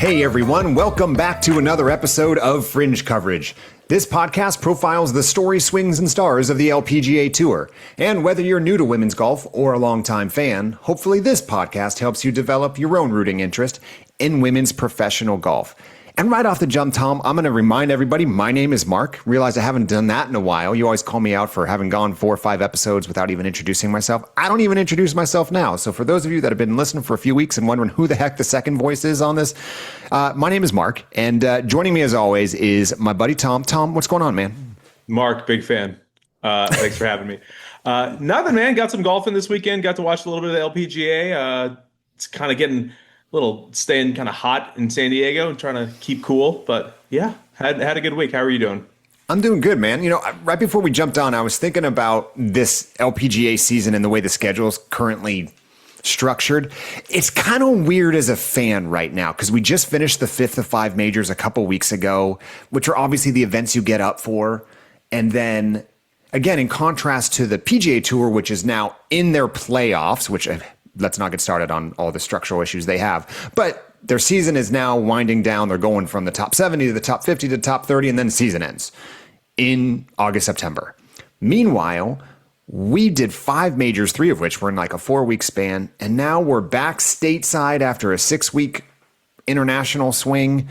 Hey everyone, welcome back to another episode of Fringe Coverage. This podcast profiles the story, swings, and stars of the LPGA Tour. And whether you're new to women's golf or a longtime fan, hopefully this podcast helps you develop your own rooting interest in women's professional golf. And right off the jump, Tom, I'm going to remind everybody, my name is Marc. Realize I haven't done that in a while. You always call me out for having gone 4 or 5 episodes without even introducing myself. I don't even introduce myself now. So for those of you that have been listening for a few weeks and wondering who the heck the second voice is on this, my name is Marc. And joining me as always is my buddy Tom. Tom, what's going on, man? Marc, big fan. Thanks for having me. Nothing, man. Got some golfing this weekend. Got to watch a little bit of the LPGA. It's kind of getting staying kind of hot in San Diego and trying to keep cool. But yeah, had a good week. How are you doing? I'm doing good, man. You know, right before we jumped on, I was thinking about this LPGA season and the way the schedule is currently structured. It's kind of weird as a fan right now because we just finished the 5th of 5 majors a couple weeks ago, which are obviously the events you get up for. And then again, in contrast to the PGA Tour, which is now in their playoffs, which let's not get started on all the structural issues they have. But their season is now winding down. They're going from the top 70 to the top 50 to the top 30, and then season ends in August, September. Meanwhile, we did 5 majors, 3 of which were in like a 4-week span, and now we're back stateside after a 6-week international swing.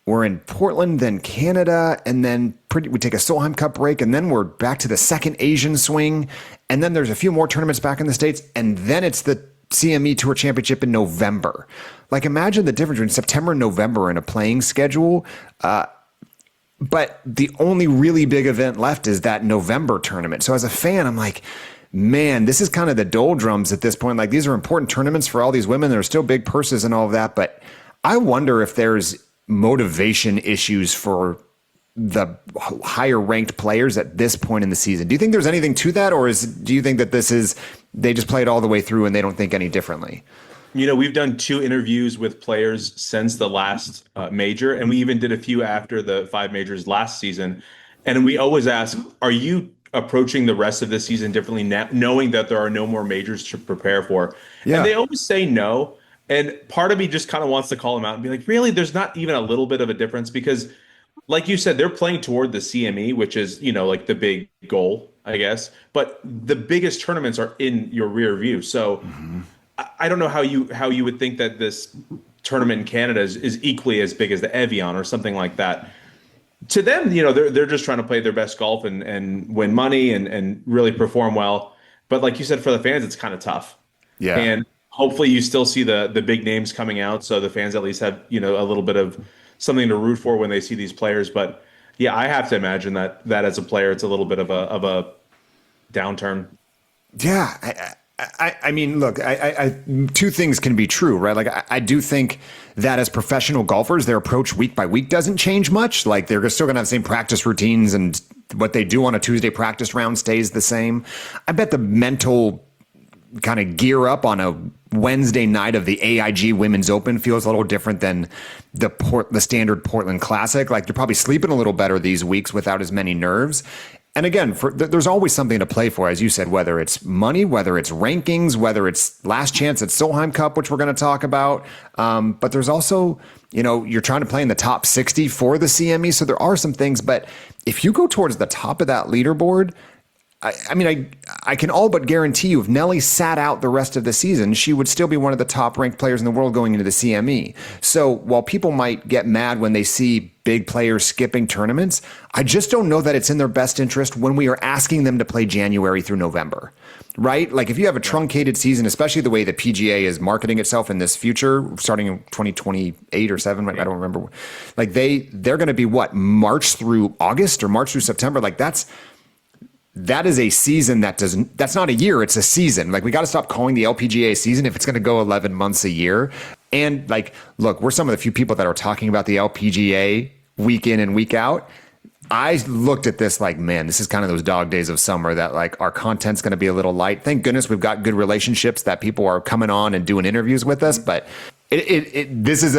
We're in Portland, then Canada, and then we take a Solheim Cup break, and then we're back to the second Asian swing, and then there's a few more tournaments back in the States, and then it's the CME Tour Championship in November. Like, imagine the difference between September and November in a playing schedule, but the only really big event left is that November tournament. So as a fan, I'm like, man, this is kind of the doldrums at this point. Like, these are important tournaments for all these women. There are still big purses and all of that, but I wonder if there's motivation issues for the higher ranked players at this point in the season. Do you think there's anything to that, or do you think that they just play it all the way through and they don't think any differently? You know, we've done 2 interviews with players since the last major, and we even did a few after the 5 majors last season. And we always ask, are you approaching the rest of the season differently now, knowing that there are no more majors to prepare for? Yeah. And they always say no. And part of me just kind of wants to call them out and be like, really, there's not even a little bit of a difference, because like you said, they're playing toward the CME, which is, you know, like the big goal, I guess. But the biggest tournaments are in your rear view. So I don't know how you would think that this tournament in Canada is equally as big as the Evian or something like that. To them, you know, they're just trying to play their best golf and win money and really perform well. But like you said, for the fans, it's kind of tough. Yeah. And hopefully you still see the big names coming out, so the fans at least have, you know, a little bit of something to root for when they see these players. But yeah, I have to imagine that as a player, it's a little bit of a downturn. Yeah. I mean, look, I 2 things can be true, right? Like, I do think that as professional golfers, their approach week by week doesn't change much. Like, they're still going to have the same practice routines, and what they do on a Tuesday practice round stays the same. I bet the mental kind of gear up on a Wednesday night of the AIG Women's Open feels a little different than the standard Portland Classic. Like, you're probably sleeping a little better these weeks without as many nerves. And again, there's always something to play for, as you said, whether it's money, whether it's rankings, whether it's last chance at Solheim Cup, which we're going to talk about. But there's also, you know, you're trying to play in the top 60 for the CME. So there are some things. But if you go towards the top of that leaderboard, I mean, I can all but guarantee you if Nelly sat out the rest of the season, she would still be one of the top ranked players in the world going into the CME. So while people might get mad when they see big players skipping tournaments, I just don't know that it's in their best interest when we are asking them to play January through November, right? Like, if you have a truncated season, especially the way the PGA is marketing itself in this future, starting in 2028 or 7, I don't remember. Like, they're going to be March through August or March through September. Like, that is a season that's not a year, it's a season. Like, we got to stop calling the LPGA a season if it's going to go 11 months a year. And like, look, we're some of the few people that are talking about the LPGA week in and week out. I looked at this like, man, this is kind of those dog days of summer that like our content's going to be a little light. Thank goodness we've got good relationships that people are coming on and doing interviews with us. But this is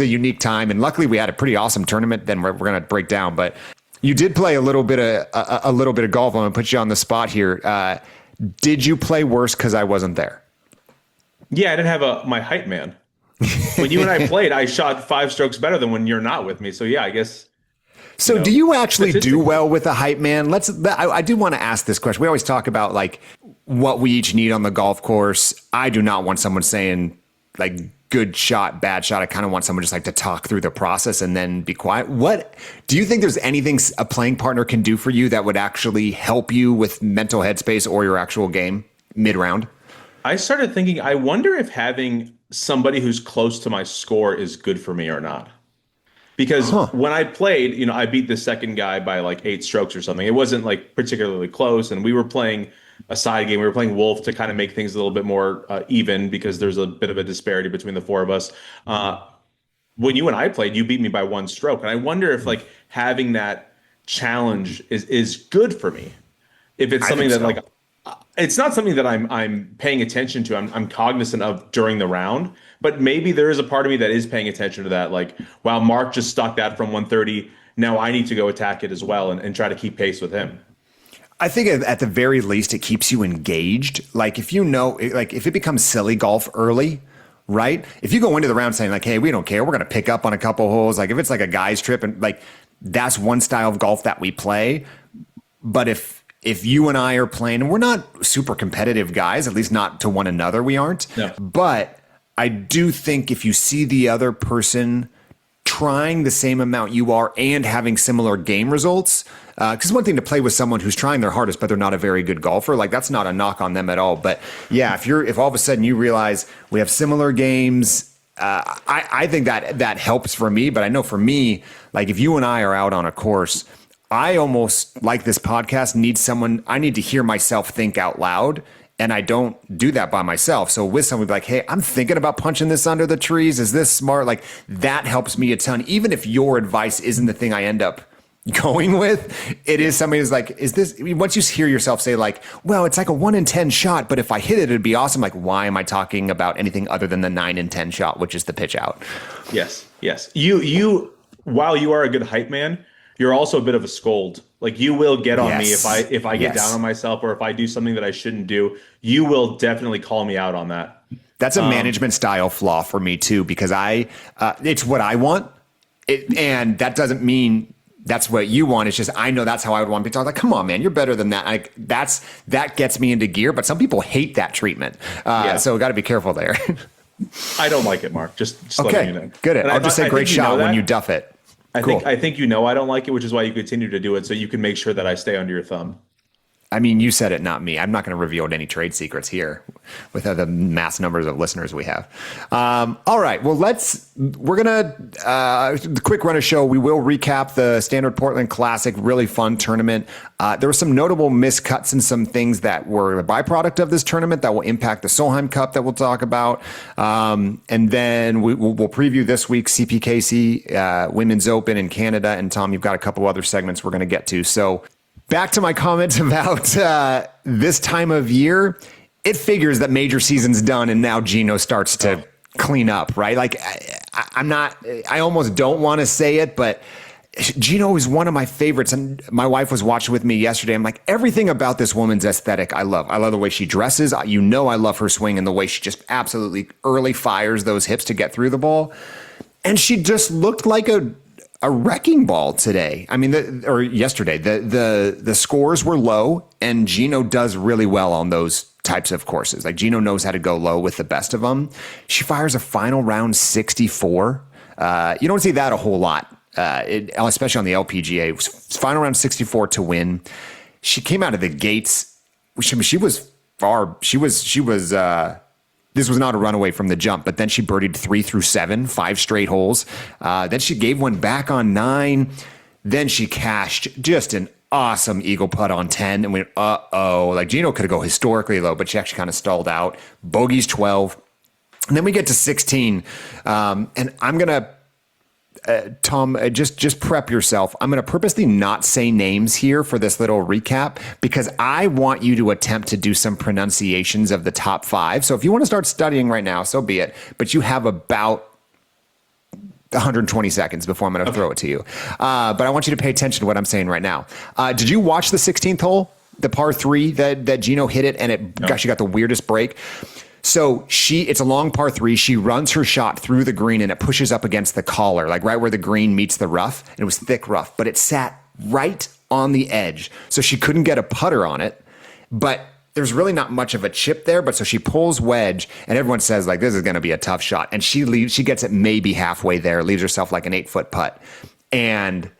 a unique time. And luckily we had a pretty awesome tournament. Then we're going to break down, but you did play a little bit of golf. I'm going to put you on the spot here. Did you play worse because I wasn't there? Yeah, I didn't have my hype man. When you and I played, I shot 5 strokes better than when you're not with me. So yeah, I guess. So do you actually do well with a hype man? I do want to ask this question. We always talk about like what we each need on the golf course. I do not want someone saying like good shot, bad shot. I kind of want someone just like to talk through the process and then be quiet. What do you think there's anything a playing partner can do for you that would actually help you with mental headspace or your actual game mid-round? I started thinking, I wonder if having somebody who's close to my score is good for me or not. Because when I played, I beat the second guy by like 8 strokes or something. It wasn't like particularly close. And we were playing a side game. We were playing Wolf to kind of make things a little bit more even because there's a bit of a disparity between the 4 of us. When you and I played, you beat me by 1 stroke. And I wonder if like having that challenge is good for me. If it's something that like, it's not something that I'm paying attention to. I'm cognizant of during the round, but maybe there is a part of me that is paying attention to that. Like, wow, Marc just stuck that from 130. Now I need to go attack it as well and try to keep pace with him. I think at the very least, it keeps you engaged. Like if if it becomes silly golf early, right? If you go into the round saying like, hey, we don't care, we're going to pick up on a couple holes. Like if it's like a guy's trip and like that's one style of golf that we play. But if you and I are playing, and we're not super competitive guys, at least not to one another, we aren't. No. But I do think if you see the other person trying the same amount you are and having similar game results, because one thing to play with someone who's trying their hardest, but they're not a very good golfer, like that's not a knock on them at all. But yeah, if all of a sudden you realize we have similar games, I think that helps for me. But I know for me, like if you and I are out on a course, I almost like this podcast I need to hear myself think out loud. And I don't do that by myself. So with someone like, hey, I'm thinking about punching this under the trees. Is this smart? Like that helps me a ton. Even if your advice isn't the thing I end up going with, it is somebody who's like, once you hear yourself say like, well, it's like a 1 in 10 shot, but if I hit it, it'd be awesome. Like, why am I talking about anything other than the 9 in 10 shot, which is the pitch out? Yes. You, while you are a good hype man, you're also a bit of a scold. Like you will get on me if I get down on myself or if I do something that I shouldn't do. You will definitely call me out on that. That's a management style flaw for me too, because it's what I want, and that doesn't mean that's what you want. It's just I know that's how I would want people to talk. Like, come on, man, you're better than that. That gets me into gear. But some people hate that treatment, so we got to be careful there. I don't like it, Marc. Just okay, letting you know. Good. I'll just say great shot when you duff it. I think I don't like it, which is why you continue to do it, so you can make sure that I stay under your thumb. I mean, you said it, not me. I'm not going to reveal any trade secrets here with the mass numbers of listeners we have. All right. Well, we're going to, the quick run of show. We will recap the Standard Portland Classic, really fun tournament. There were some notable miscuts and some things that were a byproduct of this tournament that will impact the Solheim Cup that we'll talk about. And then we'll preview this week's CPKC Women's Open in Canada. And Tom, you've got a couple other segments we're going to get to. So back to my comment about this time of year, it figures that major season's done and now Jeeno starts to clean up, right? Like I almost don't want to say it, but Jeeno is one of my favorites. And my wife was watching with me yesterday. I'm like, everything about this woman's aesthetic, I love. I love the way she dresses. I love her swing and the way she just absolutely early fires those hips to get through the ball. And she just looked like a wrecking ball today. I mean, or yesterday, the scores were low, and Jeeno does really well on those types of courses. Like Jeeno knows how to go low with the best of them. She fires a final round 64. You don't see that a whole lot, especially on the LPGA. Final round 64 to win. She came out of the gates. She was far. She was. This was not a runaway from the jump, but then she birdied 3 through 7, 5 straight holes. Then she gave one back on 9. Then she cashed just an awesome eagle putt on 10 and went, uh-oh. Like Jeeno could go historically low, but she actually kind of stalled out. Bogey's 12. And then we get to 16. And I'm going to, Tom, just prep yourself. I'm going to purposely not say names here for this little recap because I want you to attempt to do some pronunciations of the top 5. So if you want to start studying right now, so be it. But you have about 120 seconds before I'm going to throw it to you. But I want you to pay attention to what I'm saying right now. Did you watch the 16th hole, the par 3 that Jeeno hit it and she got the weirdest break? So it's a long par 3. She runs her shot through the green and it pushes up against the collar, like right where the green meets the rough. And it was thick rough, but it sat right on the edge. So she couldn't get a putter on it, but there's really not much of a chip there. But so she pulls wedge and everyone says like, this is going to be a tough shot. And she gets it maybe halfway there, leaves herself like an 8-foot putt and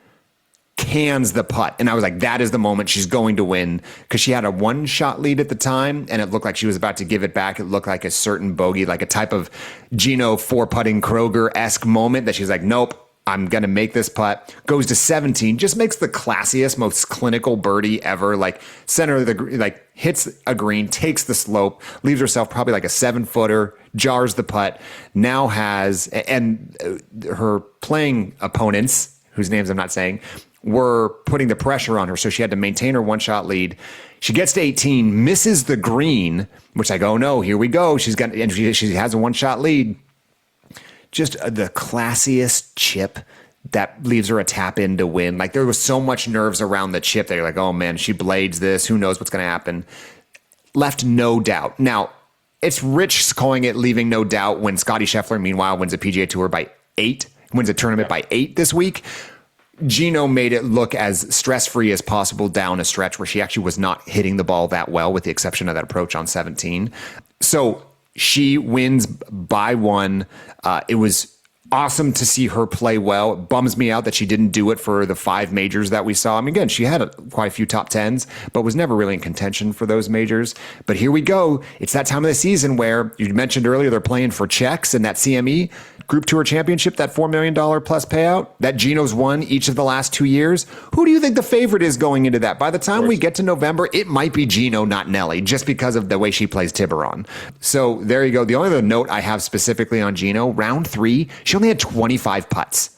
cans the putt. And I was like, that is the moment she's going to win, because she had a 1-shot lead at the time and it looked like she was about to give it back. It looked like a certain bogey, like a type of Jeeno 4-putting Kroger-esque moment that she's like, nope, I'm going to make this putt. Goes to 17, just makes the classiest, most clinical birdie ever. Like center of the, like hits a green, takes the slope, leaves herself probably like a 7-footer, jars the putt. Now has, and her playing opponents, whose names I'm not saying, were putting the pressure on her. So she had to maintain her 1-shot lead. She gets to 18, misses the green, which I go, oh no, here we go. She has a 1-shot lead. Just the classiest chip that leaves her a tap in to win. Like there was so much nerves around the chip. They're like, oh man, she blades this. Who knows what's going to happen? Left no doubt. Now, it's rich calling it leaving no doubt when Scottie Scheffler, meanwhile, wins a PGA Tour by 8, wins a tournament by 8 this week. Jeeno made it look as stress-free as possible down a stretch where she actually was not hitting the ball that well, with the exception of that approach on 17. So she wins by 1. It was awesome to see her play well. It bums me out that she didn't do it for the 5 majors that we saw. I mean, again, she had quite a few top 10s, but was never really in contention for those majors. But here we go. It's that time of the season where you mentioned earlier they're playing for checks, and that CME Group Tour Championship, that $4 million plus payout that Geno's won each of the last 2 years. Who do you think the favorite is going into that? By the time we get to November, it might be Jeeno, not Nelly, just because of the way she plays Tiburon. So there you go. The only other note I have specifically on Jeeno, round 3, she only had 25 putts.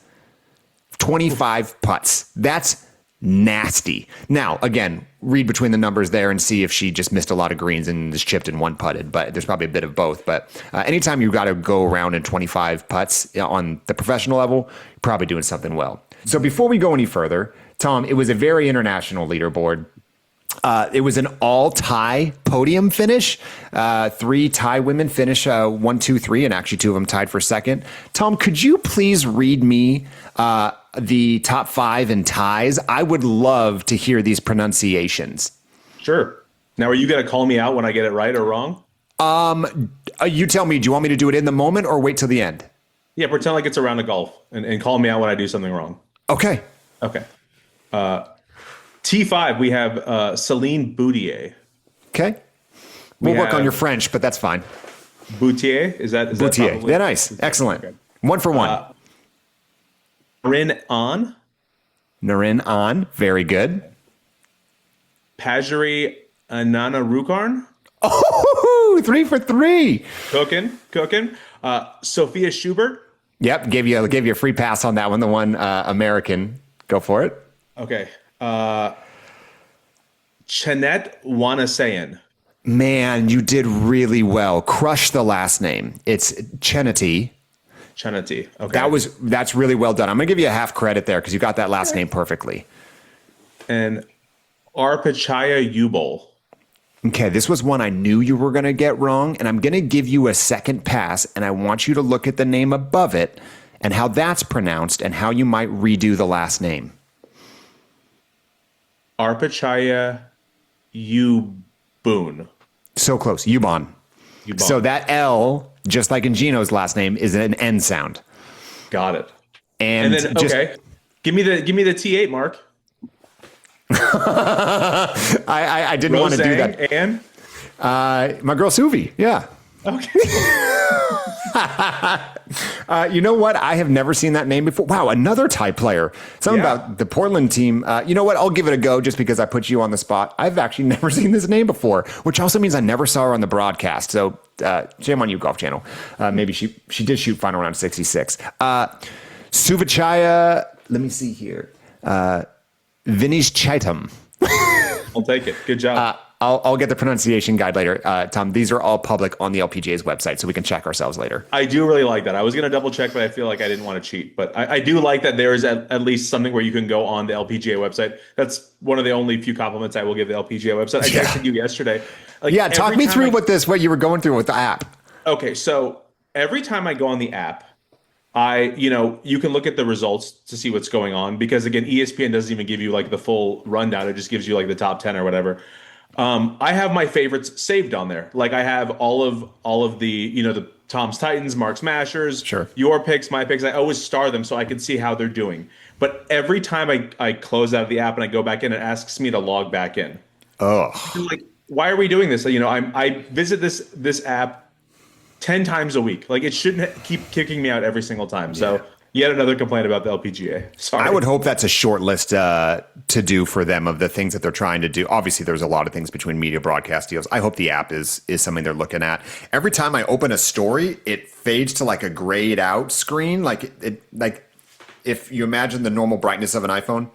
25 putts. That's nasty. Now, again, read between the numbers there and see if she just missed a lot of greens and just chipped and 1-putted, but there's probably a bit of both. But anytime you've got to go around in 25 putts on the professional level, you're probably doing something well. So before we go any further, Tom, it was a very international leaderboard. It was an all-tie podium finish. 3 tie women finish 1, 2, 3, and actually 2 of them tied for second. Tom, could you please read me the top 5 in ties? I would love to hear these pronunciations. Sure. Now, are you going to call me out when I get it right or wrong? You tell me, do you want me to do it in the moment or wait till the end? Yeah, pretend like it's a round of golf and call me out when I do something wrong. Okay. Okay. T5, we have Celine Boutier. Okay. We'll work on your French, but that's fine. Boutier? Is that Boutier. probably? Yeah, nice. Excellent. Okay. 1 for 1. Narin An. Narin An. Very good. Pajari Anana Rukarn. Oh, 3 for 3. Cooking. Sophia Schubert. Yep. Gave you a free pass on that one. The one American. Go for it. Okay. Chanet Wanasayan. Man, you did really well. Crush the last name. It's Chenety. Okay. That's really well done. I'm gonna give you a half credit there because you got that last name perfectly. And Arpachaya Ubol. Okay, this was one I knew you were gonna get wrong, and I'm gonna give you a second pass, and I want you to look at the name above it and how that's pronounced and how you might redo the last name. Arpachaya Ubun. So close. Ubon. So that L, just like in Geno's last name, is an N sound. Got it. And then okay, give me the T8, Mark. I didn't want to do that. And my girl Suvi. Yeah. Okay. You know what? I have never seen that name before. Wow, another Thai player. Something about the Portland team. You know what? I'll give it a go just because I put you on the spot. I've actually never seen this name before, which also means I never saw her on the broadcast. So shame on you, Golf Channel. Maybe she did shoot final round 66. Suvachaya, let me see here. Vinesh Chaitam. I'll take it. Good job. I'll get the pronunciation guide later, Tom. These are all public on the LPGA's website, so we can check ourselves later. I do really like that. I was going to double check, but I feel like I didn't want to cheat. But I do like that there is at least something where you can go on the LPGA website. That's one of the only few compliments I will give the LPGA website. I texted you yesterday. Talk me through what you were going through with the app. Okay, so every time I go on the app, you can look at the results to see what's going on because again, ESPN doesn't even give you like the full rundown. It just gives you like the top 10 or whatever. I have my favorites saved on there. Like I have all of the, the Tom's Titans, Mark's Mashers, Sure. your picks, my picks. I always star them so I can see how they're doing. But every time I close out of the app and I go back in, it asks me to log back in. Oh, I'm like, why are we doing this? I visit this app 10 times a week. Like it shouldn't keep kicking me out every single time. So yet another complaint about the LPGA. Sorry. I would hope that's a short list to do for them of the things that they're trying to do. Obviously, there's a lot of things between media broadcast deals. I hope the app is something they're looking at. Every time I open a story, it fades to like a grayed out screen, like if you imagine the normal brightness of an iPhone,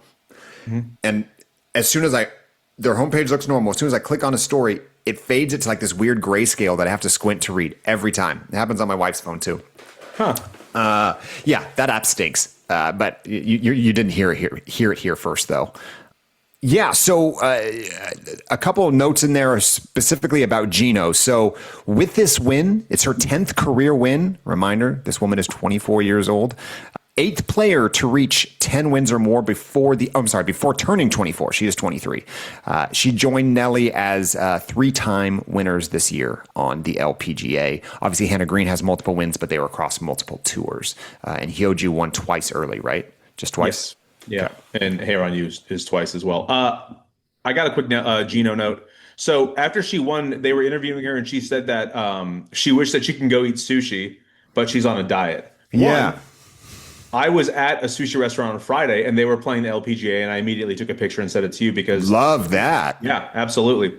and as soon as their homepage looks normal. As soon as I click on a story, it fades it to like this weird grayscale that I have to squint to read every time. It happens on my wife's phone too. Huh. Yeah, that app stinks. But you didn't hear it here first, though. Yeah, so a couple of notes in there are specifically about Jeeno. So with this win, it's her 10th career win. Reminder, this woman is 24 years old. Eighth player to reach 10 wins or more before turning 24. She is 23. She joined Nelly as three-time winners this year on the LPGA. Obviously, Hannah Green has multiple wins, but they were across multiple tours. And Hyoju won twice early, right? Just twice? Yes. Yeah. Okay. And Heiron is twice as well. I got a quick Jeeno note. So after she won, they were interviewing her and she said that she wished that she can go eat sushi, but she's on a diet. Yeah. I was at a sushi restaurant on Friday and they were playing the LPGA and I immediately took a picture and sent it to you because love that. Yeah, absolutely.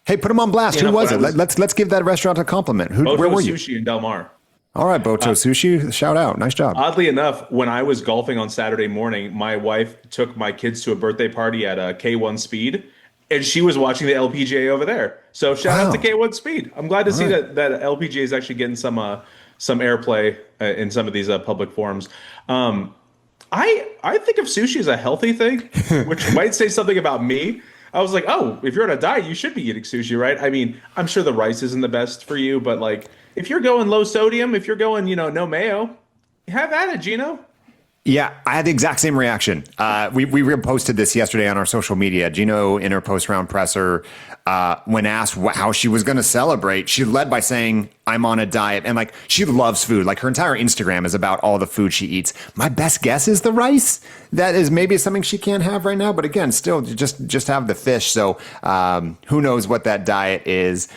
Hey, put them on blast. Who was it? Let's give that restaurant a compliment. Where were you? Sushi in Del Mar. All right, Boto Sushi. Shout out. Nice job. Oddly enough, when I was golfing on Saturday morning, my wife took my kids to a birthday party at K1 Speed and she was watching the LPGA over there. So shout out to K1 Speed. I'm glad to see that LPGA is actually getting some airplay in some of these public forums. I think of sushi as a healthy thing, which might say something about me. I was like, oh, if you're on a diet, you should be eating sushi, right? I mean, I'm sure the rice isn't the best for you, but like if you're going low sodium, if you're going, no mayo, have at it, Jeeno. Yeah, I had the exact same reaction. We reposted this yesterday on our social media. Jeeno, in her post-round presser, when asked how she was going to celebrate, she led by saying, I'm on a diet. And like, she loves food. Like her entire Instagram is about all the food she eats. My best guess is the rice. That is maybe something she can't have right now. But again, still just have the fish. So who knows what that diet is.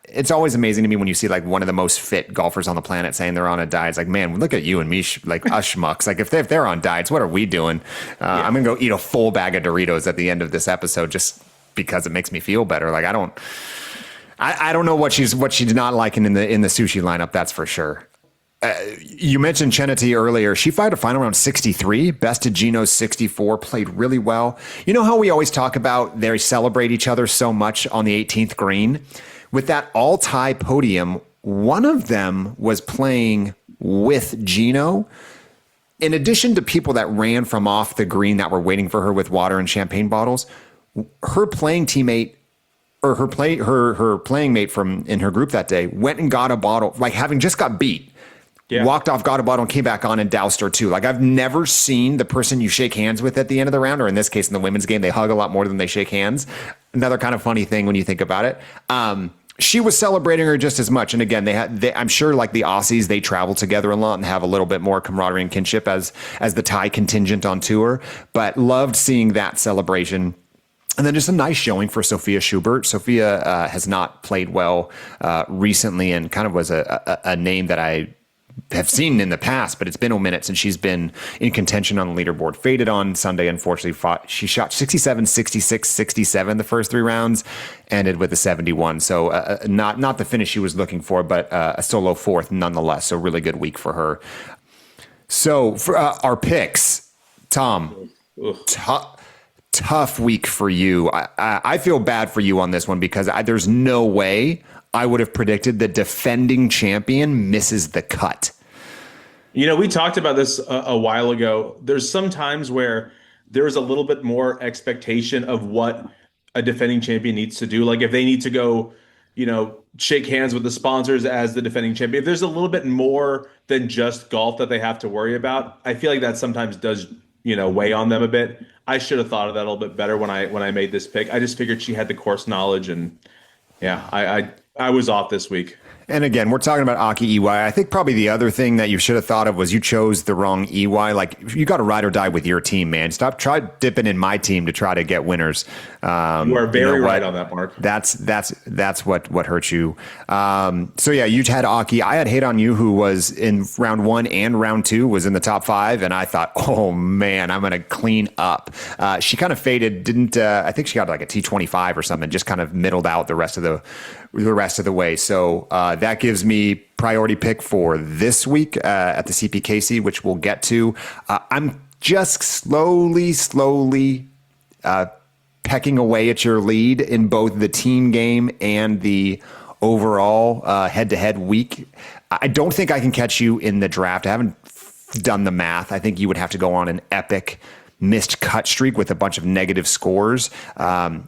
It's always amazing to me when you see like one of the most fit golfers on the planet saying they're on a diet. It's like, man, look at you and me, like us schmucks. Like if they're on diets, what are we doing? I'm going to go eat a full bag of Doritos at the end of this episode just because it makes me feel better. Like I don't know what she's not liking in the sushi lineup. That's for sure. You mentioned Chenety earlier. She fired a final round 63, bested Jeeno's 64, played really well. You know how we always talk about they celebrate each other so much on the 18th green? With that all-tie podium, one of them was playing with Jeeno. In addition to people that ran from off the green that were waiting for her with water and champagne bottles, her playing teammate or her playing mate from in her group that day went and got a bottle, like having just got beat. Yeah. Walked off, got a bottle, and came back on and doused her too. Like I've never seen the person you shake hands with at the end of the round, or in this case, in the women's game, they hug a lot more than they shake hands. Another kind of funny thing when you think about it. She was celebrating her just as much. And again, I'm sure like the Aussies, they travel together a lot and have a little bit more camaraderie and kinship as the Thai contingent on tour, but loved seeing that celebration. And then just a nice showing for Sophia Schubert. Sophia has not played well recently and kind of was a name that I have seen in the past, but it's been a minute since she's been in contention on the leaderboard. Faded on Sunday, unfortunately. She shot 67, 66, 67 the first three rounds, ended with a 71. So not the finish she was looking for, but a solo fourth nonetheless. So really good week for her. So for our picks, Tom, tough week for you. I feel bad for you on this one because there's no way I would have predicted the defending champion misses the cut. We talked about this a while ago. There's some times where there's a little bit more expectation of what a defending champion needs to do. Like if they need to go shake hands with the sponsors as the defending champion. If there's a little bit more than just golf that they have to worry about, I feel like that sometimes does, weigh on them a bit. I should have thought of that a little bit better when I made this pick. I just figured she had the course knowledge, and yeah, I was off this week. And again, we're talking about Aki EY. I think probably the other thing that you should have thought of was you chose the wrong EY. Like, you got to ride or die with your team, man. Try dipping in my team to try to get winners. You are very right on that, Mark. That's what hurt you. So yeah, you had Aki. I had Hate on You, who was in round 1 and round 2, was in the top 5, and I thought, oh man, I'm gonna clean up. She kind of faded. Didn't I think she got like a T25 or something? Just kind of middled out the rest of the way. So that gives me priority pick for this week at the CPKC, which we'll get to. I'm just slowly pecking away at your lead in both the team game and the overall head-to-head week. I don't think I can catch you in the draft. I haven't done the math. I think you would have to go on an epic missed cut streak with a bunch of negative scores.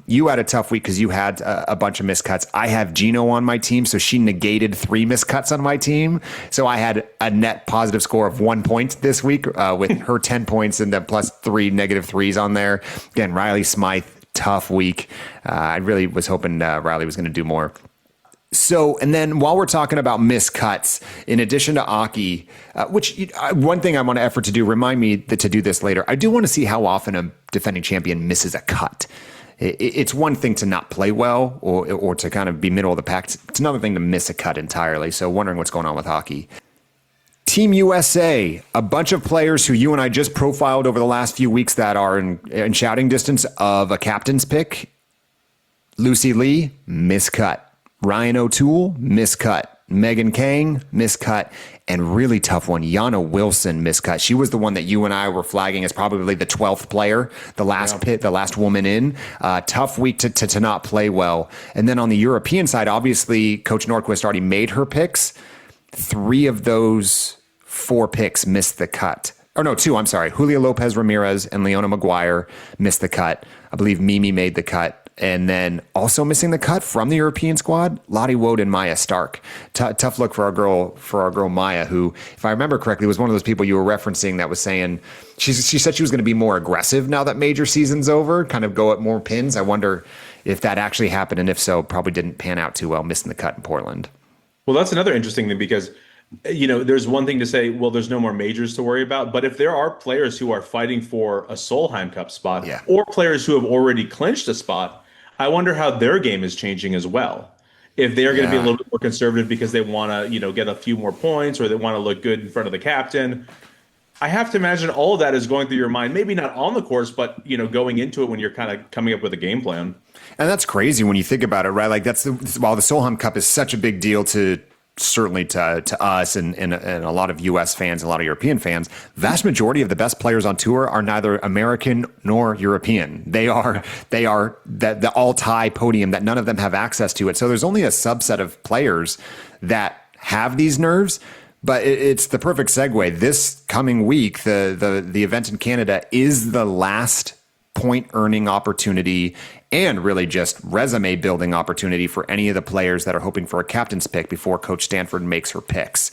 You had a tough week because you had a bunch of missed cuts. I have Jeeno on my team, so she negated 3 missed cuts on my team. So I had a net positive score of 1 point this week with her 10 points and then plus 3 negative threes on there. Again, Riley Smythe, tough week. I really was hoping Riley was going to do more. So, and then while we're talking about missed cuts, in addition to Aki, which one thing I want to effort to do, remind me to do this later. I do want to see how often a defending champion misses a cut. It's one thing to not play well or to kind of be middle of the pack. It's another thing to miss a cut entirely. So wondering what's going on with Aki. Team USA, a bunch of players who you and I just profiled over the last few weeks that are in shouting distance of a captain's pick. Lucy Lee, miscut. Ryan O'Toole, miscut. Megan Kang, miscut. And really tough one, Yana Wilson, miscut. She was the one that you and I were flagging as probably the 12th player, the last woman in. Tough week to not play well. And then on the European side, obviously, Coach Nordquist already made her picks. 3 of those 4 picks missed the cut. Or no, 2, I'm sorry. Julia Lopez Ramirez and Leona Maguire missed the cut. I believe Mimi made the cut. And then also missing the cut from the European squad, Lottie Wood and Maya Stark. Tough look for our girl Maya, who, if I remember correctly, was one of those people you were referencing that was saying she said she was going to be more aggressive now that major season's over, kind of go at more pins. I wonder if that actually happened, and if so, probably didn't pan out too well, missing the cut in Portland. Well, that's another interesting thing because there's one thing to say, well, there's no more majors to worry about. But if there are players who are fighting for a Solheim Cup spot or players who have already clinched a spot, I wonder how their game is changing as well. If they're going to be a little bit more conservative because they want to, get a few more points or they want to look good in front of the captain. I have to imagine all of that is going through your mind, maybe not on the course, but, going into it when you're kind of coming up with a game plan. And that's crazy when you think about it, right? Like while the Solheim Cup is such a big deal certainly to us and a lot of U.S. fans, a lot of European fans, vast majority of the best players on tour are neither American nor European. They are the all-tie podium that none of them have access to it. So there's only a subset of players that have these nerves. But it's the perfect segue. This coming week, the event in Canada is the last point earning opportunity and really just resume building opportunity for any of the players that are hoping for a captain's pick before Coach Stanford makes her picks.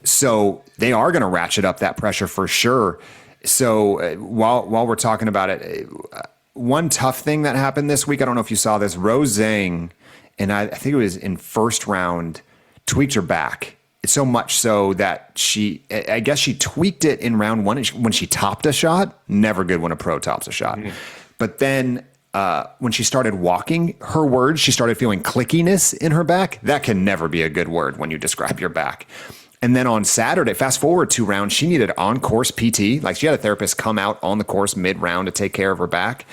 So they are going to ratchet up that pressure for sure. So while we're talking about it, one tough thing that happened this week, I don't know if you saw this, Rose Zhang, and I think it was in first round, tweaked her back. So much so that I guess she tweaked it in round 1 when she topped a shot. Never good when a pro tops a shot. Mm-hmm. But then when she started walking, her words, she started feeling clickiness in her back. That can never be a good word when you describe your back. And then on Saturday, fast forward 2 rounds, she needed on-course PT. Like, she had a therapist come out on the course mid-round to take care of her back.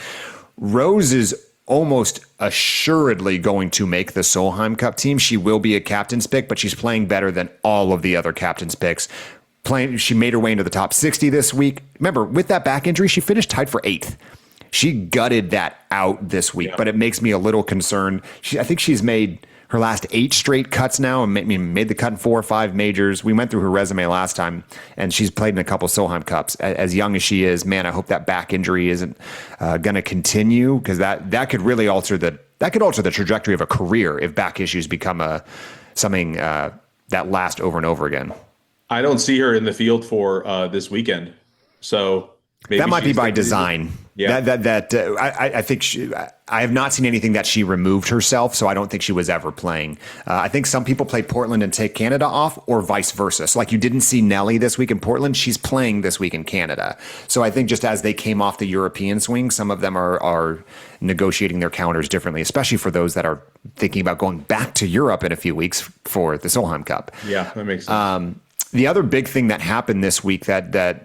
Rose is almost assuredly going to make the Solheim Cup team. She will be a captain's pick, but she's playing better than all of the other captain's picks. She made her way into the top 60 this week. Remember, with that back injury, she finished tied for 8th. She gutted that out this week, but it makes me a little concerned. I think she's made her last 8 straight cuts now and made the cut in 4 or 5 majors. We went through her resume last time, and she's played in a couple Solheim Cups. As young as she is, man, I hope that back injury isn't going to continue, because that could really alter the the trajectory of a career if back issues become something that lasts over and over again. I don't see her in the field for this weekend, so maybe that might be she's by thinking- design. Yeah. I think I have not seen anything that she removed herself, so I don't think she was ever playing. I think some people play Portland and take Canada off, or vice versa. So like you didn't see Nelly this week in Portland, she's playing this week in Canada. So I think just as they came off the European swing, some of them are negotiating their calendars differently, especially for those that are thinking about going back to Europe in a few weeks for the Solheim Cup. Yeah, that makes sense. The other big thing that happened this week that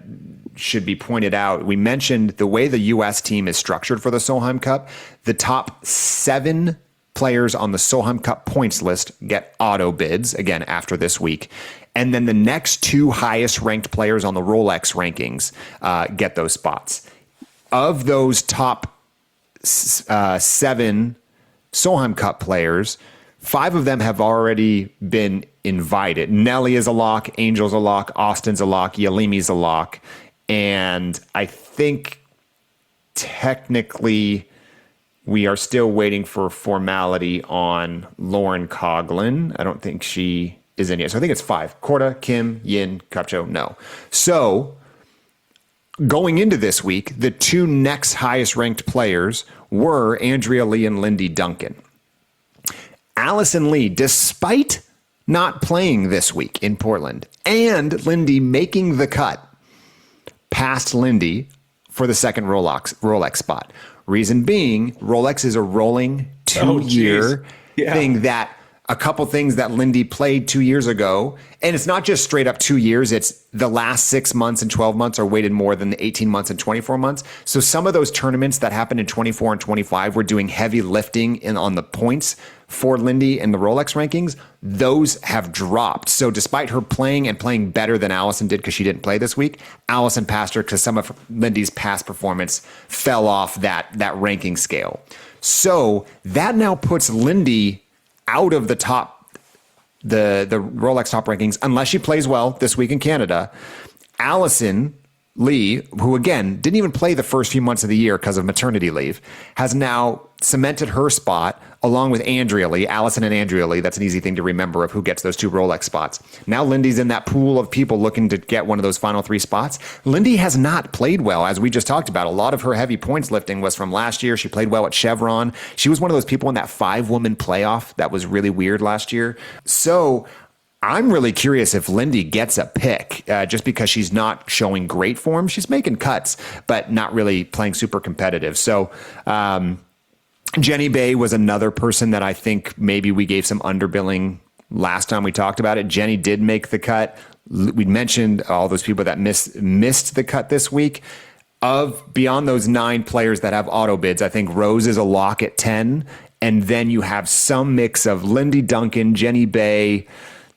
should be pointed out, we mentioned the way the U.S. team is structured for the Solheim Cup. The top 7 players on the Solheim Cup points list get auto bids, again, after this week. And then the next 2 highest ranked players on the Rolex rankings get those spots. Of those top 7 Solheim Cup players, 5 of them have already been invited. Nelly is a lock, Angel's a lock, Austin's a lock, Yalimi's a lock. And I think technically we are still waiting for formality on Lauren Coughlin. I don't think she is in yet. So I think it's 5. Korda, Kim, Yin, Kupcho, no. So going into this week, the 2 next highest ranked players were Andrea Lee and Lindy Duncan. Allison Lee, despite not playing this week in Portland and Lindy making the cut, passed Lindy for the second Rolex spot. Reason being, Rolex is a rolling 2-year thing that a couple things that Lindy played 2 years ago. And it's not just straight up 2 years. It's the last 6 months and 12 months are weighted more than the 18 months and 24 months. So some of those tournaments that happened in 24 and 25 were doing heavy lifting on the points for Lindy in the Rolex rankings. Those have dropped. So despite her playing and playing better than Allison did because she didn't play this week, Allison passed her because some of Lindy's past performance fell off that ranking scale. So that now puts Lindy out of the Rolex top rankings, unless she plays well this week in Canada. Allison Lee, who again didn't even play the first few months of the year because of maternity leave, has now cemented her spot along with Andrea Lee, Allison and Andrea Lee. That's an easy thing to remember of who gets those 2 Rolex spots. Now Lindy's in that pool of people looking to get one of those final 3 spots. Lindy has not played well, as we just talked about. A lot of her heavy points lifting was from last year. She played well at Chevron. She was one of those people in that 5-woman playoff that was really weird last year. So I'm really curious if Lindy gets a pick just because she's not showing great form. She's making cuts, but not really playing super competitive. So Jenny Bay was another person that I think maybe we gave some underbilling last time we talked about it. Jenny did make the cut. We mentioned all those people that missed the cut this week. Beyond those 9 players that have auto bids, I think Rose is a lock at 10. And then you have some mix of Lindy Duncan, Jenny Bay,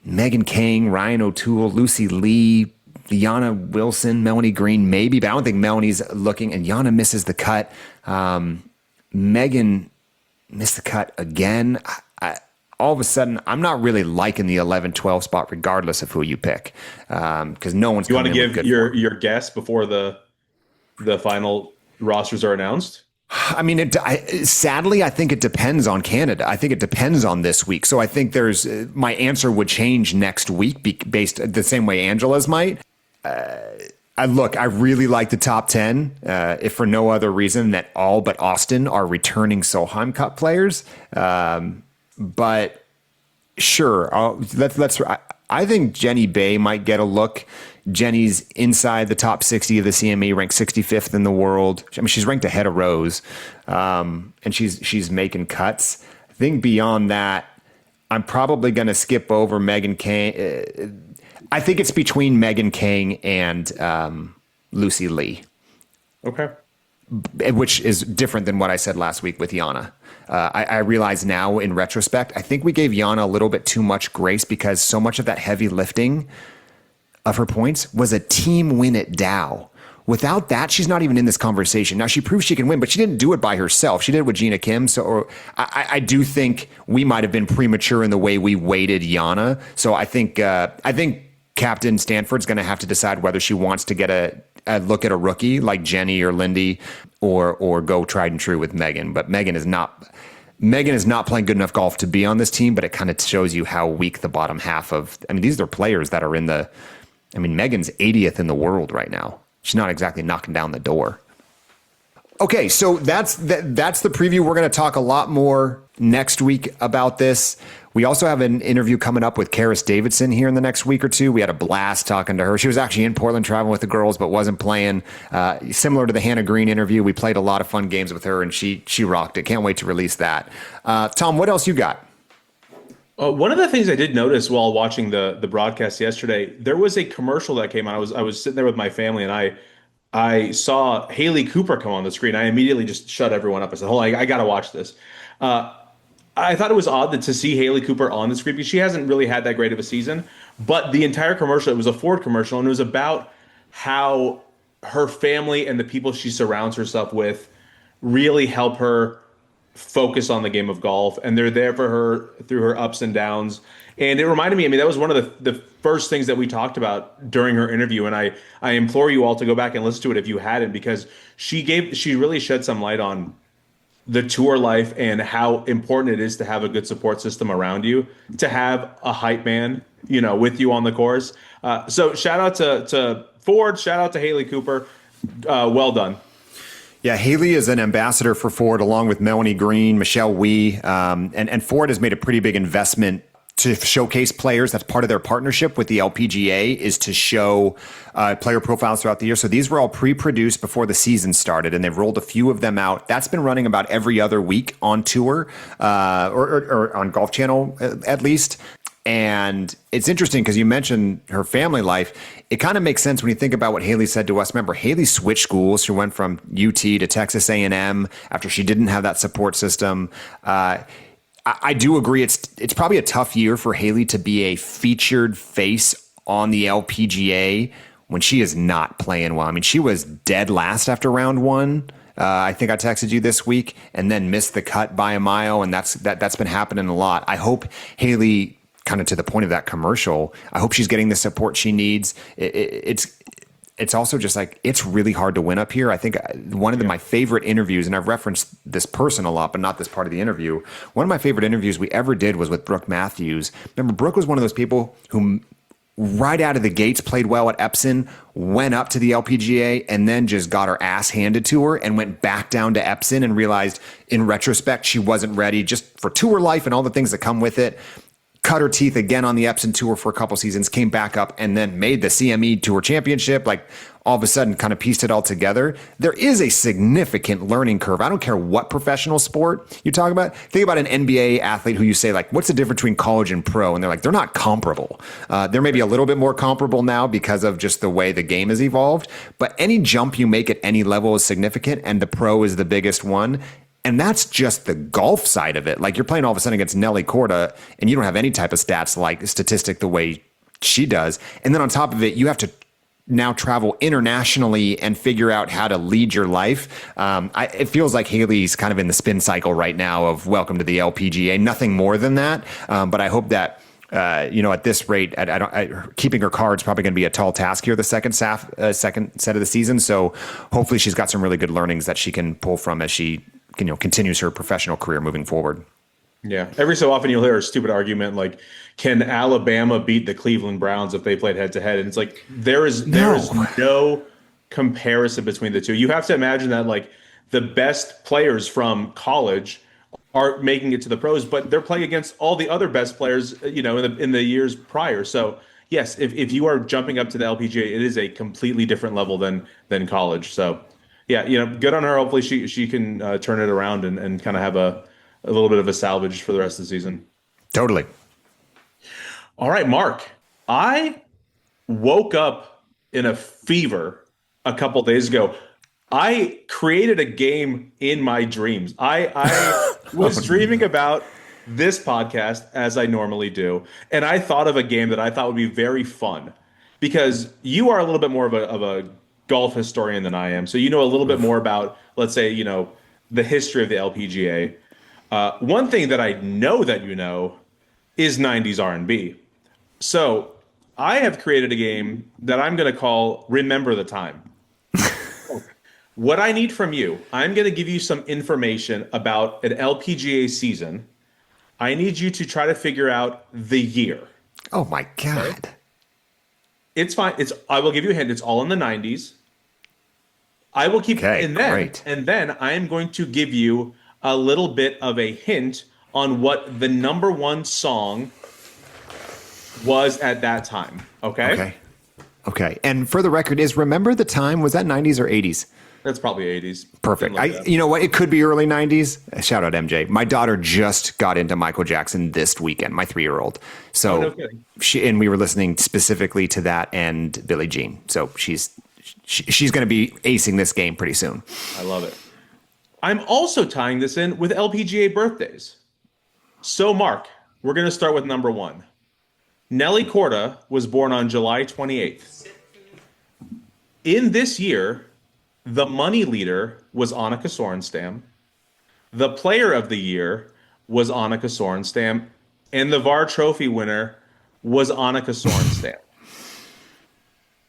Megan Kang, Ryan O'Toole, Lucy Lee, Yana Wilson, Melanie Green, maybe, but I don't think Melanie's looking, and Yana misses the cut. Megan missed the cut again. All of a sudden, I'm not really liking the 11-12 spot, regardless of who you pick, because no one's. You want to give your guess before the final rosters are announced? I mean, sadly, I think it depends on Canada. I think it depends on this week. So I think my answer would change next week based the same way Angela's might. I really like the top 10, if for no other reason that all but Austin are returning Solheim Cup players. But sure, I think Jenny Bay might get a look. Jenny's inside the top 60 of the CME, ranked 65th in the world. I mean, she's ranked ahead of Rose, and she's making cuts. I think beyond that, I'm probably going to skip over Megan Kang. I think it's between Megan Kang and Lucy Lee. Okay. Which is different than what I said last week with Yana. I realize now in retrospect, I think we gave Yana a little bit too much grace because so much of that heavy lifting of her points was a team win at Dow. Without that, she's not even in this conversation. Now, she proves she can win, but she didn't do it by herself. She did it with Gina Kim. So I do think we might have been premature in the way we weighted Yana. So I think Captain Stanford's going to have to decide whether she wants to get a look at a rookie like Jenny or Lindy or go tried and true with Megan. But Megan is not Megan is not playing good enough golf to be on this team, but it kind of shows you how weak the bottom half of, I mean, these are players that are Megan's 80th in the world right now. She's not exactly knocking down the door. Okay, so that's the preview. We're going to talk a lot more next week about this. We also have an interview coming up with Karis Davidson here in the next week or two. We had a blast talking to her. She was actually in Portland traveling with the girls, but wasn't playing. Similar to the Hannah Green interview, we played a lot of fun games with her, and she rocked it. Can't wait to release that. Tom, what else you got? One of the things I did notice while watching the broadcast yesterday, there was a commercial that came on. I was sitting there with my family, and I saw Haley Cooper come on the screen. I immediately just shut everyone up. I said, hold on, I got to watch this. I thought it was odd to see Haley Cooper on the screen because she hasn't really had that great of a season. But the entire commercial, it was a Ford commercial, and it was about how her family and the people she surrounds herself with really help her focus on the game of golf, and they're there for her through her ups and downs. And it reminded me, that was one of the first things that we talked about during her interview. And I implore you all to go back and listen to it if you hadn't, because she really shed some light on the tour life and how important it is to have a good support system around you, to have a hype man, with you on the course. So shout out to Ford, shout out to Haley Cooper. Well done. Yeah, Haley is an ambassador for Ford along with Melanie Green, Michelle Wee, and Ford has made a pretty big investment to showcase players. That's part of their partnership with the LPGA, is to show player profiles throughout the year. So these were all pre-produced before the season started, and they've rolled a few of them out. That's been running about every other week on tour, or on Golf Channel at least. And it's interesting because you mentioned her family life. It kind of makes sense when you think about what Haley said to us. Remember, Haley switched schools. She went from UT to Texas A&M after she didn't have that support system. I do agree. It's probably a tough year for Haley to be a featured face on the LPGA when she is not playing well. She was dead last after round one. I think I texted you this week, and then missed the cut by a mile, and that's been happening a lot. I hope Haley, kind of to the point of that commercial, I hope she's getting the support she needs. It's also just it's really hard to win up here. I think one of my favorite interviews, and I've referenced this person a lot, but not this part of the interview. One of my favorite interviews we ever did was with Brooke Matthews. Remember, Brooke was one of those people who right out of the gates played well at Epson, went up to the LPGA, and then just got her ass handed to her and went back down to Epson and realized in retrospect she wasn't ready just for tour life and all the things that come with it. Cut her teeth again on the Epson Tour for a couple seasons, came back up, and then made the CME Tour Championship. All of a sudden, kind of pieced it all together. There is a significant learning curve. I don't care what professional sport you talk about. Think about an NBA athlete who you say, what's the difference between college and pro? And they're they're not comparable. They're maybe a little bit more comparable now because of just the way the game has evolved. But any jump you make at any level is significant, and the pro is the biggest one. And that's just the golf side of it. You're playing all of a sudden against Nelly Korda, and you don't have any type of statistic the way she does. And then on top of it, you have to now travel internationally and figure out how to lead your life. It feels like Haley's kind of in the spin cycle right now of welcome to the LPGA. Nothing more than that. But I hope that, at this rate, keeping her cards probably going to be a tall task here the second set of the season. So hopefully she's got some really good learnings that she can pull from as she continues her professional career moving forward. Yeah. Every so often you'll hear a stupid argument can Alabama beat the Cleveland Browns if they played head to head? And it's there is no comparison between the two. You have to imagine that the best players from college are making it to the pros, but they're playing against all the other best players, in the years prior. So yes, if you are jumping up to the LPGA, it is a completely different level than college. So yeah, good on her. Hopefully she can turn it around and kind of have a little bit of a salvage for the rest of the season. Totally. All right, Mark. I woke up in a fever a couple days ago. I created a game in my dreams. I was dreaming about this podcast as I normally do, and I thought of a game that I thought would be very fun because you are a little bit more of a golf historian than I am. So you know a little bit more about, let's say, the history of the LPGA. One thing that I know that is 90s R&B. So I have created a game that I'm going to call Remember the Time. What I need from you, I'm going to give you some information about an LPGA season. I need you to try to figure out the year. Oh my Okay? God. It's fine. I will give you a hint. It's all in the 90s. I will keep Okay, great. and then I am going to give you a little bit of a hint on what the number one song was at that time. Okay? Okay. Okay. And for the record, remember the time? Was that 90s or 80s? That's probably 80s. Perfect. Something like that. You know what? It could be early 90s. Shout out MJ. My daughter just got into Michael Jackson this weekend, my 3-year-old. So no kidding. we were listening specifically to that and Billie Jean. So she's going to be acing this game pretty soon. I love it. I'm also tying this in with LPGA birthdays. So, Mark, we're going to start with number one. Nelly Corda was born on July 28th. In this year, the money leader was Annika Sorenstam. The player of the year was Annika Sorenstam. And the VAR trophy winner was Annika Sorenstam.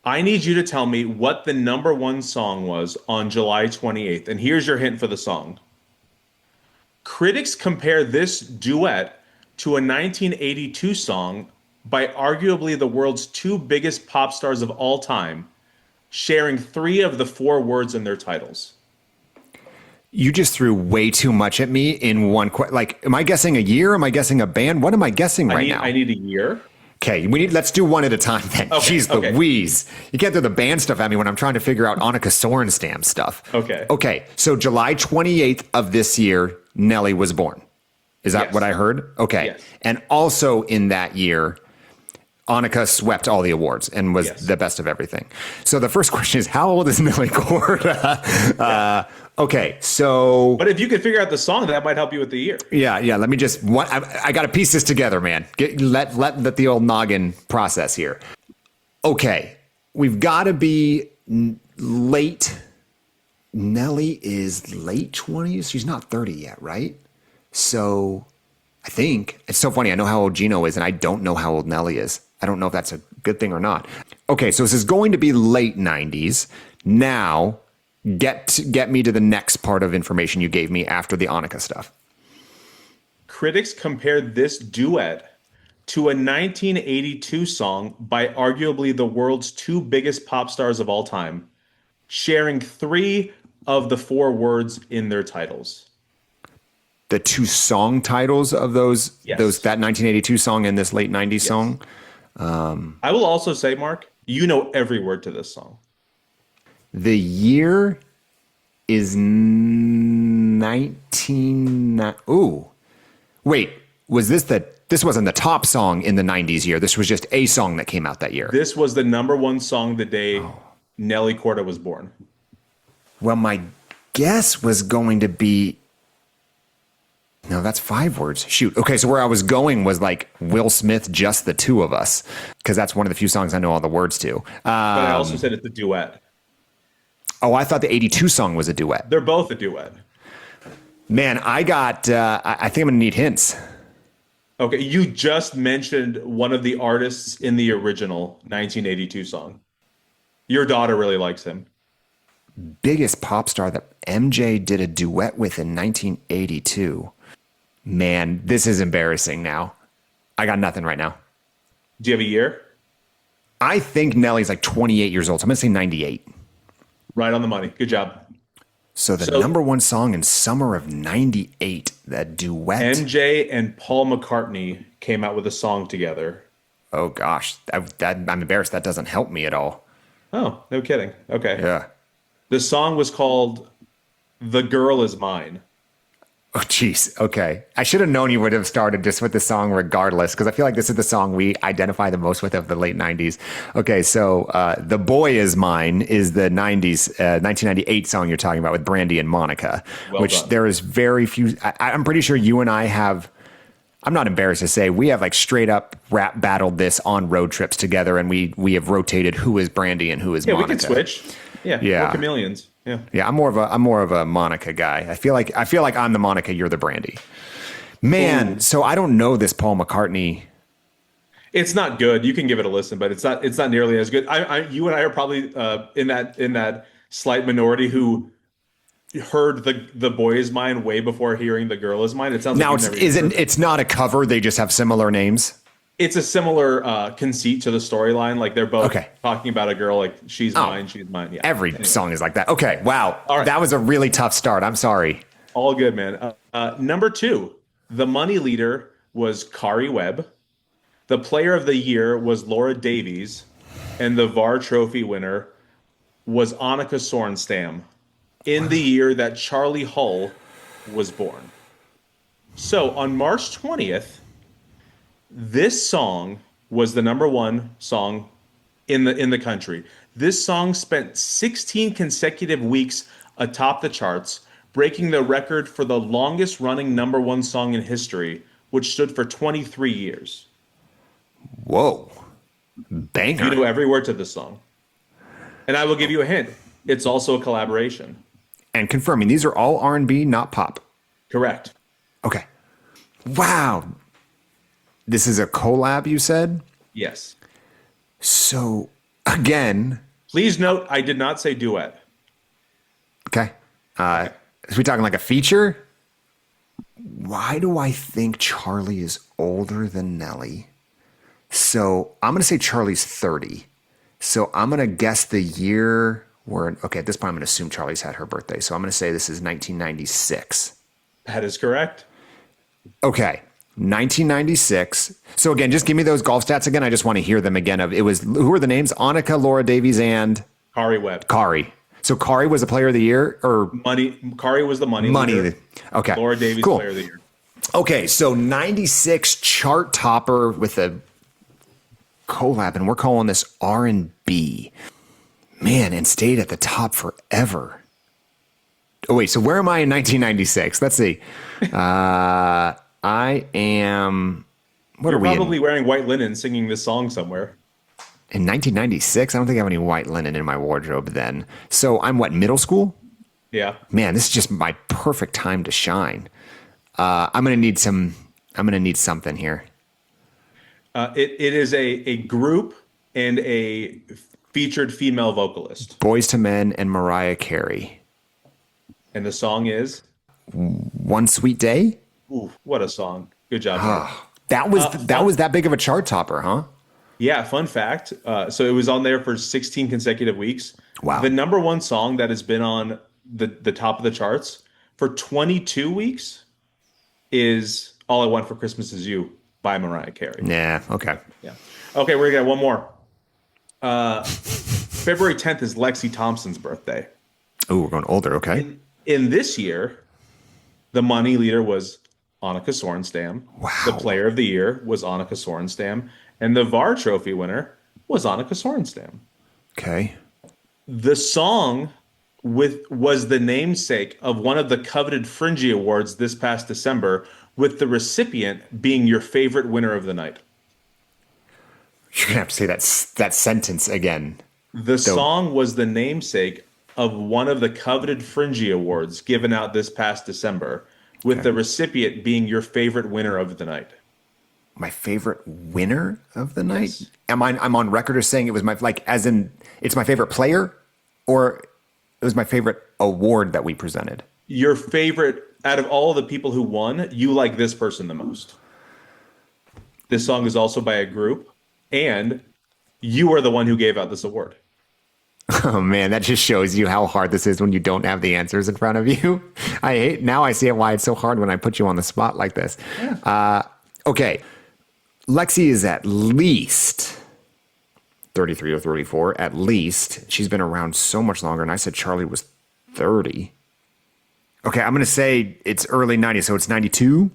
I need you to tell me what the number one song was on July 28th. And here's your hint for the song. Critics compare this duet to a 1982 song by arguably the world's two biggest pop stars of all time, sharing 3 of the 4 words in their titles. You just threw way too much at me in one like, am I guessing a year? Am I guessing a band? What am I guessing now? I need a year. Okay, let's do one at a time then. Okay, Jeez Louise. You can't throw the band stuff at me when I'm trying to figure out Annika Sorenstam stuff. Okay. Okay, so July 28th of this year, Nelly was born. Is that Yes. what I heard? Okay. Yes. And also in that year, Annika swept all the awards and was Yes. the best of everything. So the first question is, how old is Nelly Corda? Okay, so But if you could figure out the song, that might help you with the year. yeah. Let me just I got to piece this together, man. Let the old noggin process here. Okay, we've got to be late. Nelly is late 20s. She's not 30 yet, right? So I think it's so funny. I know how old Jeeno is, and I don't know how old Nelly is. I don't know if that's a good thing or not. Okay, so this is going to be late 90s. Now, get me to the next part of information you gave me after the Annika stuff. Critics compared this duet to a 1982 song by arguably the world's two biggest pop stars of all time, sharing 3 of the 4 words in their titles. The 2 song titles of those Yes. that 1982 song and this late 90s song. I will also say, Mark, you know every word to this song. The year is 19. Ooh, wait, this wasn't the top song in the 90s year. This was just a song that came out that year. This was the number one song the day Nelly Corda was born. Well, my guess was going to be. No, that's 5 words. Shoot. Okay, so where I was going was like Will Smith, Just the Two of Us, because that's one of the few songs I know all the words to. But I also said it's a duet. Oh, I thought the 82 song was a duet. They're both a duet. Man, I think I'm going to need hints. Okay, you just mentioned one of the artists in the original 1982 song. Your daughter really likes him. Biggest pop star that MJ did a duet with in 1982. Man, this is embarrassing now. I got nothing right now. Do you have a year? I think Nelly's like 28 years old. So I'm going to say 98. Right on the money. Good job. So the number one song in summer of 98, that duet. MJ and Paul McCartney came out with a song together. Oh gosh, I'm embarrassed. That doesn't help me at all. Oh, no kidding. Okay. Yeah. The song was called The Girl Is Mine. Oh, geez. Okay. I should have known you would have started just with the song regardless, because I feel like this is the song we identify the most with of the late 90s. Okay, so The Boy Is Mine is the 90s, 1998 song you're talking about with Brandy and Monica, Well which done. there is very few. I'm pretty sure you and I have, I'm not embarrassed to say, we have like straight up rap battled this on road trips together, and we have rotated who is Brandy and who is Yeah, Monica. we can switch. Yeah, Yeah. we're chameleons. Yeah. Yeah, I'm more of a Monica guy. I feel like I'm the Monica, you're the Brandy. Man, so I don't know this Paul McCartney. It's not good. You can give it a listen, but it's not nearly as good. You and I are probably in that slight minority who heard the boy is mine way before hearing the girl is mine. It sounds Now like it's not a cover. They just have similar names. it's a similar conceit to the storyline. Like they're both Okay. talking about a girl, like she's mine, she's mine. Yeah. Every Anyway. song is like that. Okay. Wow. All right. That was a really tough start. I'm sorry. All good, man. Number 2, the money leader was Kari Webb. The player of the year was Laura Davies. And the VAR trophy winner was Annika Sorenstam in the year that Charlie Hull was born. So on March 20th, this song was the number 1 song in the country. This song spent 16 consecutive weeks atop the charts, breaking the record for the longest running number 1 song in history, which stood for 23 years. Whoa. Banger. You know every word to this song. And I will give you a hint. It's also a collaboration. And confirming these are all R&B, not pop. Correct. Okay. Wow. This is a collab, you said? Yes. So, again, Please note, I did not say duet. okay. Is we talking like a feature? Why do I think Charlie is older than Nelly? So, I'm going to say Charlie's 30. So, I'm going to guess the year where, okay, at this point, I'm going to assume Charlie's had her birthday. So, I'm going to say this is 1996. That is correct. Okay. 1996. So again, just give me those golf stats again. I just want to hear them again. It was, who were the names? Annika, Laura Davies, and Kari Webb. Kari. So Kari was the player of the year, or Kari was the money leader. Okay. Laura Davies, Cool. player of the year. Okay. So 96 chart topper with a collab, and we're calling this R&B. Man, and stayed at the top forever. Oh wait, so where am I in 1996? Let's see. I am. What You're are we in? probably wearing white linen singing this song somewhere. In 1996? I don't think I have any white linen in my wardrobe then. So I'm what, middle school? Yeah. Man, this is just my perfect time to shine. I'm gonna need something here. It is a group and a featured female vocalist. Boys to Men and Mariah Carey. And the song is One Sweet Day? Ooh, what a song. Good job. Mark. That was that big of a chart topper, huh? Yeah, fun fact. So it was on there for 16 consecutive weeks. Wow. The number 1 song that has been on the top of the charts for 22 weeks is All I Want for Christmas Is You by Mariah Carey. Yeah, okay. Yeah. Okay, we're going to get one more. February 10th is Lexi Thompson's birthday. Oh, we're going older, okay. In this year, the money leader was Annika Sorenstam. Wow. The player of the year was Annika Sorenstam. And the VAR trophy winner was Annika Sorenstam. Okay. The song was the namesake of one of the coveted Fringy Awards this past December, with the recipient being your favorite winner of the night. You're gonna have to say that sentence again. The song was the namesake of one of the coveted Fringy Awards given out this past December, with the recipient being your favorite winner of the night. My favorite winner of the night? Yes. I'm on record as saying it was my, like, as in it's my favorite player, or it was my favorite award that we presented? Your favorite, out of all the people who won, you like this person the most. This song is also by a group, and you are the one who gave out this award. Oh man, that just shows you how hard this is when you don't have the answers in front of you. Now I see why it's so hard when I put you on the spot like this. Yeah. Okay. Lexi is at least 33 or 34, at least. She's been around so much longer, and I said Charlie was 30. Okay, I'm going to say it's early 90s, so it's 92?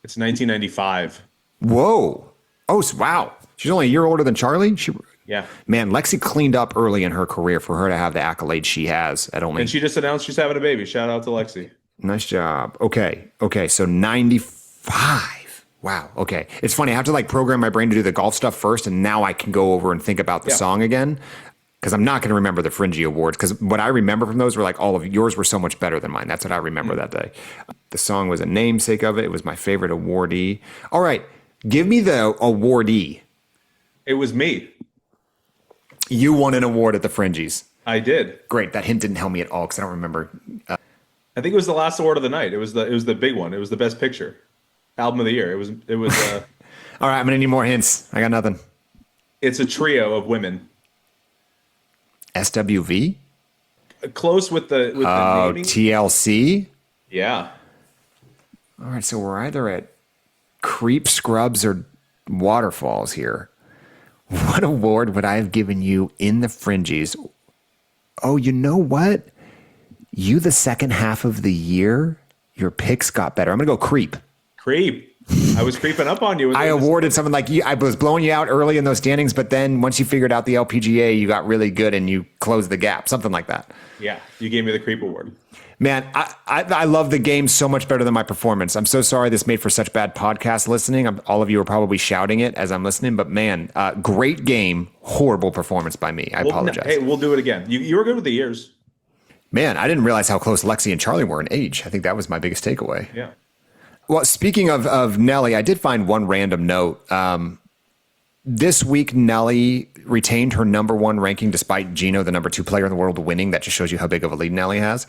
It's 1995. Whoa. Oh, wow. She's only a year older than Charlie? Yeah. Man, Lexi cleaned up early in her career for her to have the accolades she has at only. And she just announced she's having a baby. Shout out to Lexi. Nice job. Okay, so 95. Wow. Okay. It's funny. I have to like program my brain to do the golf stuff first, and now I can go over and think about the song again, because I'm not going to remember the Fringy Awards, because what I remember from those were like all of yours were so much better than mine. That's what I remember that day. The song was a namesake of it. It was my favorite awardee. All right. Give me the awardee. It was me. You won an award at the Fringies. I did. Great. That hint didn't help me at all because I don't remember. I think it was the last award of the night. It was the big one. It was the best picture, album of the year. It was. All right, I'm going to need more hints. I got nothing. It's a trio of women. SWV? Close with the naming. TLC? Yeah. All right, so we're either at Creep, Scrubs, or Waterfalls here. What award would I have given you in the Fringies? Oh, you know what? You, the second half of the year, your picks got better. I'm going to go Creep. Creep. I was creeping up on you. I awarded something like I was blowing you out early in those standings, but then once you figured out the LPGA, you got really good and you closed the gap, something like that. Yeah, you gave me the Creep award. Man, I love the game so much better than my performance. I'm so sorry this made for such bad podcast listening. All of you are probably shouting it as I'm listening, but man, great game, horrible performance by me. I apologize. Hey, we'll do it again. You were good with the years. Man, I didn't realize how close Lexi and Charlie were in age. I think that was my biggest takeaway. Yeah. Well, speaking of Nelly, I did find one random note. This week, Nelly retained her number one ranking despite Jeeno, the number two player in the world, winning. That just shows you how big of a lead Nelly has.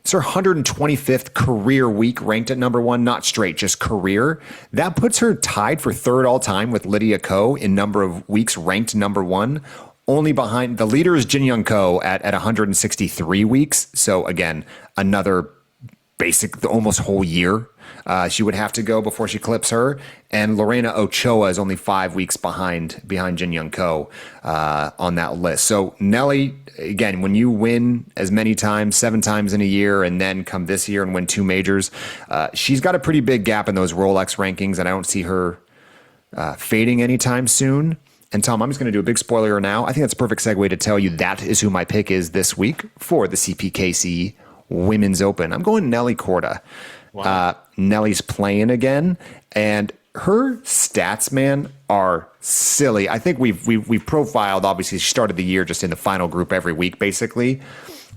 It's her 125th career week ranked at number one, not straight, just career. That puts her tied for third all time with Lydia Ko in number of weeks ranked number one. Only behind the leader is Jin Young Ko at 163 weeks. So again, another basic, almost whole year she would have to go before she clips her. And Lorena Ochoa is only 5 weeks behind Jin Young Ko on that list. So Nelly, again, when you win as many times, 7 times in a year, and then come this year and win 2 majors, she's got a pretty big gap in those Rolex rankings, and I don't see her fading anytime soon. And Tom, I'm just going to do a big spoiler now. I think that's a perfect segue to tell you that is who my pick is this week for the CPKC Women's Open. I'm going Nelly Korda. Wow. Nelly's playing again, and her stats, man, are silly. I think we've profiled. Obviously, she started the year just in the final group every week, basically.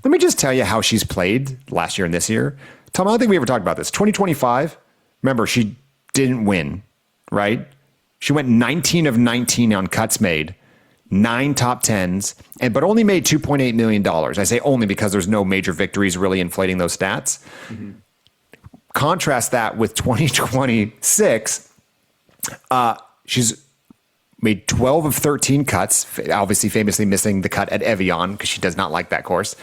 Let me just tell you how she's played last year and this year. Tom, I don't think we ever talked about this. 2025. Remember, she didn't win, right? She went 19 of 19 on cuts made, 9 top 10s, but only made $2.8 million. I say only because there's no major victories really inflating those stats. Mm-hmm. Contrast that with 2026. She's made 12 of 13 cuts, obviously famously missing the cut at Evian because she does not like that course.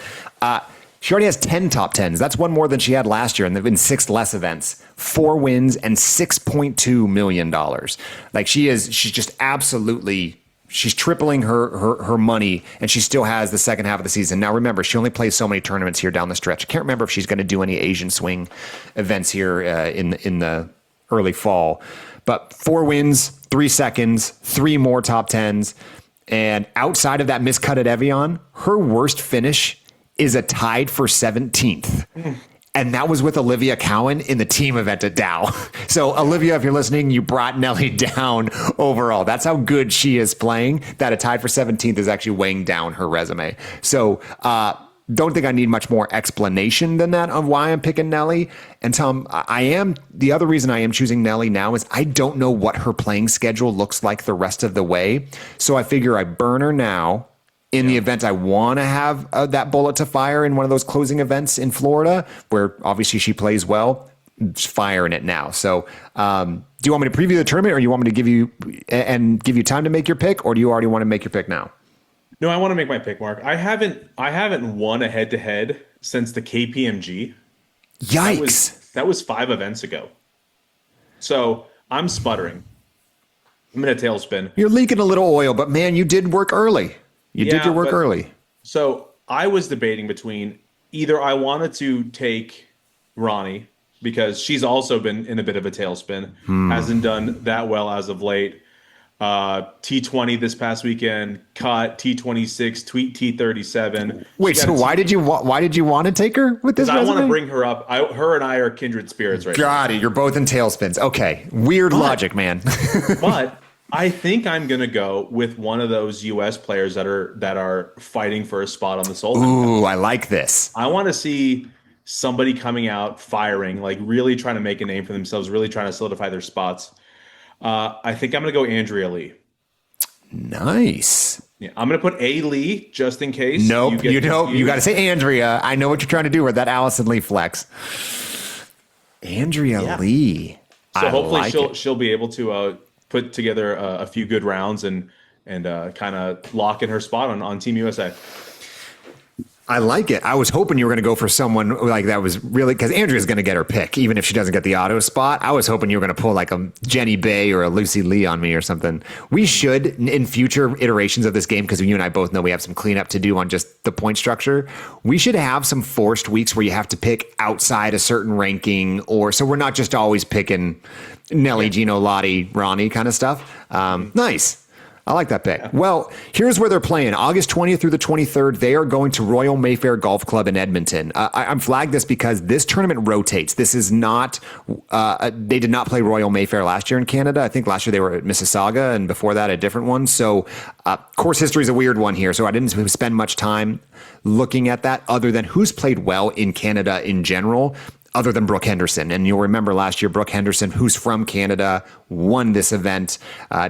She already has 10 top 10s. That's one more than she had last year, and there have been 6 less events, 4 wins, and $6.2 million. Like she's just absolutely, she's tripling her money, and she still has the second half of the season. Now, remember, she only plays so many tournaments here down the stretch. I can't remember if she's going to do any Asian swing events here in the early fall. But 4 wins, 3 seconds, 3 more top 10s. And outside of that miscut at Evian, her worst finish is a tied for 17th. And that was with Olivia Cowan in the team event at Dow. So Olivia, if you're listening, you brought Nelly down overall. That's how good she is playing, that a tied for 17th is actually weighing down her resume. So don't think I need much more explanation than that of why I'm picking Nelly. And Tom, the other reason I am choosing Nelly now is I don't know what her playing schedule looks like the rest of the way. So I figure I burn her now. In the event I want to have that bullet to fire in one of those closing events in Florida, where obviously she plays well, just firing it now. So do you want me to preview the tournament, or do you want me to give you time to make your pick, or do you already want to make your pick now? No, I want to make my pick, Mark. I haven't won a head-to-head since the KPMG. Yikes. That was 5 events ago. So I'm sputtering. I'm in a tailspin. You're leaking a little oil, but man, you did work early. You did your work early. So I was debating between either I wanted to take Ronnie because she's also been in a bit of a tailspin, hasn't done that well as of late. T20 this past weekend, cut T26, tweet T37. Wait, so why did you want to take her with this resume? I want to bring her up. Her and I are kindred spirits right now. Got it. You're both in tailspins. Okay. Weird logic, man. But I think I'm going to go with one of those U.S. players that are fighting for a spot on the Solheim Cup. Ooh, I like this. I want to see somebody coming out firing, like really trying to make a name for themselves, really trying to solidify their spots. I think I'm going to go Andrea Lee. Nice. Yeah, I'm gonna put A Lee just in case you Nope, get you don't. You got to confused. say Andrea. I know what you're trying to do with that Allison Lee flex. Andrea Yeah. Lee. So I hopefully like she'll it. she'll be able to put together a few good rounds and kind of lock in her spot on Team USA. I like it. I was hoping you were going to go for someone like that was really because Andrea's going to get her pick, even if she doesn't get the auto spot. I was hoping you were going to pull like a Jenny Bay or a Lucy Lee on me or something. We should, in future iterations of this game, because you and I both know we have some cleanup to do on just the point structure. We should have some forced weeks where you have to pick outside a certain ranking, or so we're not just always picking Nelly, Gino, Lottie, Ronnie kind of stuff. Nice. I like that pick. Well, here's where they're playing. August 20th through the 23rd, they are going to Royal Mayfair Golf Club in Edmonton. I'm flagged this because this tournament rotates. This is not, they did not play Royal Mayfair last year in Canada. I think last year they were at Mississauga and before that a different one. So course history is a weird one here. So I didn't spend much time looking at that other than who's played well in Canada in general, other than Brooke Henderson. And you'll remember last year, Brooke Henderson, who's from Canada, won this event.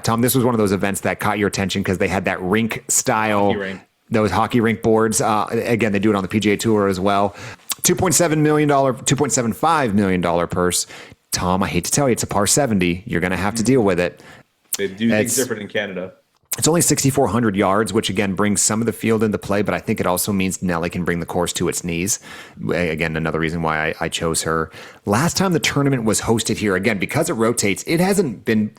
Tom, this was one of those events that caught your attention because they had that rink style, those hockey rink boards. Again, they do it on the PGA Tour as well. $2.7 million, $2.75 million purse. Tom, I hate to tell you, it's a par 70. You're going to have to deal with it. They do things different in Canada. It's only 6,400 yards, which again brings some of the field into play, but I think it also means Nelly can bring the course to its knees. Again, another reason why I chose her. Last time the tournament was hosted here, again, because it rotates, it hasn't been,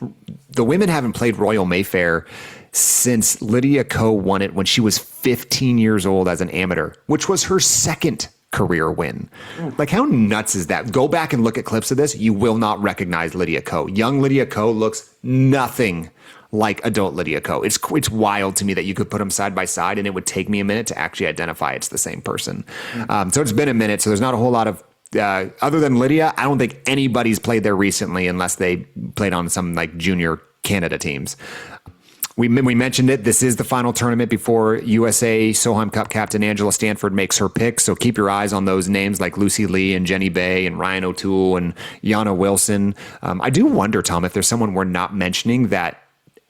the women haven't played Royal Mayfair since Lydia Ko won it when she was 15 years old as an amateur, which was her second career win. Like, how nuts is that? Go back and look at clips of this. You will not recognize Lydia Ko. Young Lydia Ko looks nothing like adult Lydia Ko. It's wild to me that you could put them side by side and it would take me a minute to actually identify it's the same person. So it's been a minute. So there's not a whole lot of, other than Lydia, I don't think anybody's played there recently unless they played on some like junior Canada teams. We mentioned it. This is the final tournament before USA Solheim Cup captain Angela Stanford makes her pick. So keep your eyes on those names like Lucy Lee and Jenny Bay and Ryan O'Toole and Yana Wilson. I do wonder, Tom, if there's someone we're not mentioning that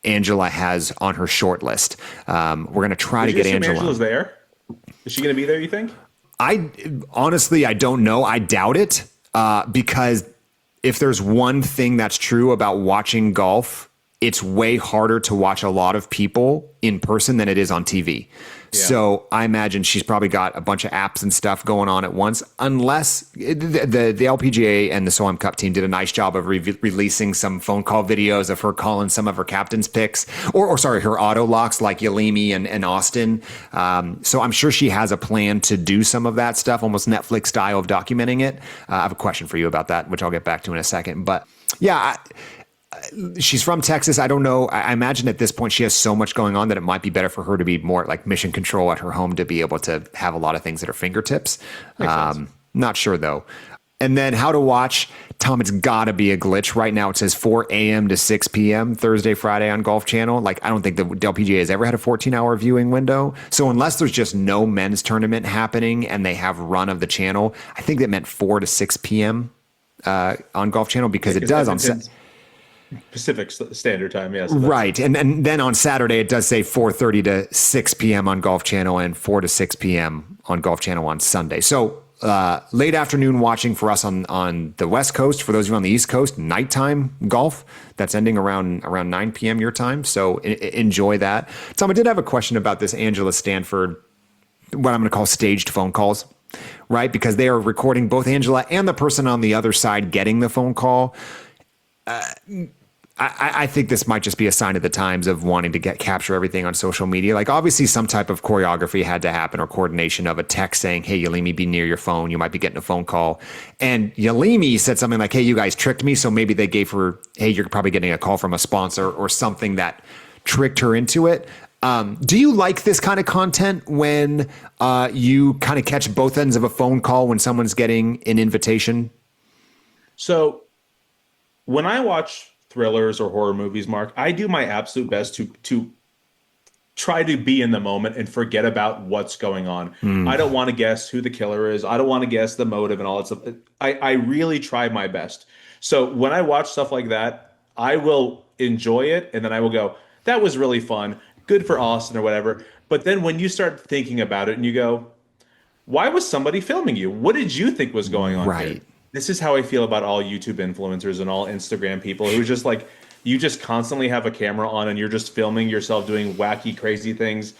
Angela has on her short list. We're going to try to get Angela. Angela's there. Is she going to be there, you think? I honestly don't know. I doubt it because if there's one thing that's true about watching golf, it's way harder to watch a lot of people in person than it is on TV. Yeah. So I imagine she's probably got a bunch of apps and stuff going on at once, unless the LPGA and the Solheim Cup team did a nice job of releasing some phone call videos of her calling some of her captain's picks, or sorry, her auto locks like Yalimi and Austin. So I'm sure she has a plan to do some of that stuff, almost Netflix style of documenting it. I have a question for you about that, which I'll get back to in a second. But yeah, she's from Texas. I don't know. I imagine at this point she has so much going on that it might be better for her to be more like mission control at her home to be able to have a lot of things at her fingertips. Not sure though. And then how to watch. Tom, it's got to be a glitch. Right now it says 4 a.m. to 6 p.m. Thursday, Friday on Golf Channel. Like, I don't think the LPGA has ever had a 14-hour viewing window. So unless there's just no men's tournament happening and they have run of the channel, I think that meant 4 to 6 p.m. On Golf Channel because it does on Pacific Standard Time, yes. Right. And then on Saturday, it does say 4:30 to 6 p.m. on Golf Channel and 4 to 6 p.m. on Golf Channel on Sunday. So late afternoon watching for us on the West Coast. For those of you on the East Coast, nighttime golf. That's ending around 9 p.m. your time. So enjoy that. Tom, I did have a question about this Angela Stanford, what I'm going to call staged phone calls, right? Because they are recording both Angela and the person on the other side getting the phone call. I think this might just be a sign of the times of wanting to capture everything on social media. Like, obviously some type of choreography had to happen or coordination of a text saying, hey, Yalimi, be near your phone. You might be getting a phone call. And Yalimi said something like, hey, you guys tricked me. So maybe they gave her, hey, you're probably getting a call from a sponsor or something that tricked her into it. Do you like this kind of content when you kind of catch both ends of a phone call when someone's getting an invitation? So when I watch thrillers or horror movies, Mark, I do my absolute best to try to be in the moment and forget about what's going on. I don't want to guess who the killer is. I don't want to guess the motive and all that stuff. I really try my best. So when I watch stuff like that, I will enjoy it and then I will go, that was really fun. good for Austin or whatever. But then when you start thinking about it and you go, why was somebody filming you? What did you think was going on here? Right. This is how I feel about all YouTube influencers and all Instagram people who just like, you just constantly have a camera on and you're just filming yourself doing wacky, crazy things.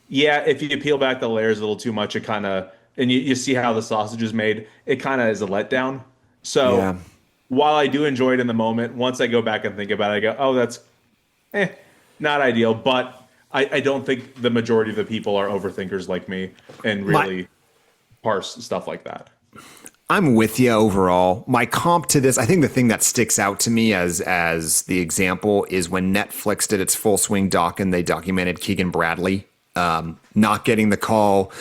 Yeah, if you peel back the layers a little too much, it kind of, and you see how the sausage is made, it kind of is a letdown. So Yeah. while I do enjoy it in the moment, once I go back and think about it, I go, oh, that's not ideal. But I don't think the majority of the people are overthinkers like me and really parse stuff like that. I'm with you overall. My comp to this, I think the thing that sticks out to me as the example is when Netflix did its Full Swing doc and they documented Keegan Bradley not getting the call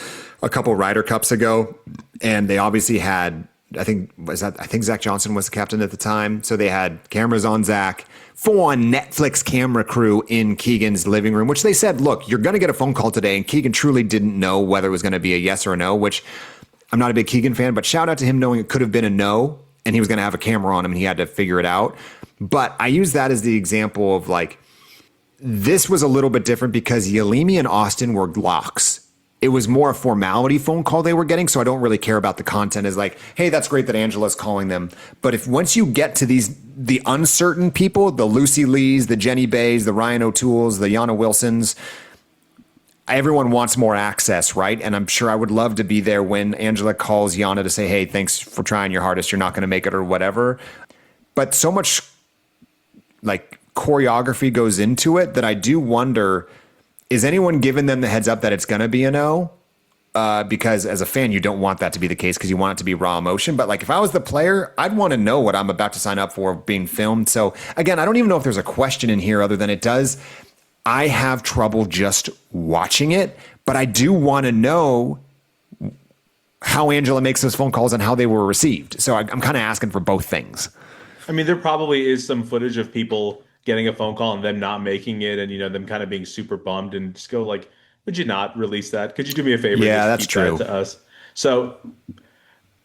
a couple Ryder Cups ago, and they obviously had, I think Zach Johnson was the captain at the time, so they had cameras on Zach, full-on Netflix camera crew in Keegan's living room, which they said, look, you're going to get a phone call today, and Keegan truly didn't know whether it was going to be a yes or a no, which I'm not a big Keegan fan, but shout out to him knowing it could have been a no, and he was going to have a camera on him, and he had to figure it out. But I use that as the example of like, this was a little bit different because Yalimi and Austin were locks. It was more a formality phone call they were getting, so I don't really care about the content. As like, hey, that's great that Angela's calling them. But if once you get to the uncertain people, the Lucy Lees, the Jenny Bays, the Ryan O'Tooles, the Yana Wilsons, everyone wants more access, right? And I'm sure I would love to be there when Angela calls Yana to say, hey, thanks for trying your hardest, you're not going to make it or whatever. But so much like choreography goes into it that I do wonder, is anyone giving them the heads up that it's going to be a no? Because as a fan, you don't want that to be the case because you want it to be raw emotion. But like if I was the player, I'd want to know what I'm about to sign up for being filmed. So again, I don't even know if there's a question in here other than it does. I have trouble just watching it, but I do want to know how Angela makes those phone calls and how they were received. So I'm kind of asking for both things. I mean, there probably is some footage of people getting a phone call and them not making it and, you know, them kind of being super bummed and just go like, would you not release that? Could you do me a favor? Yeah, and that's keep true. that to us. So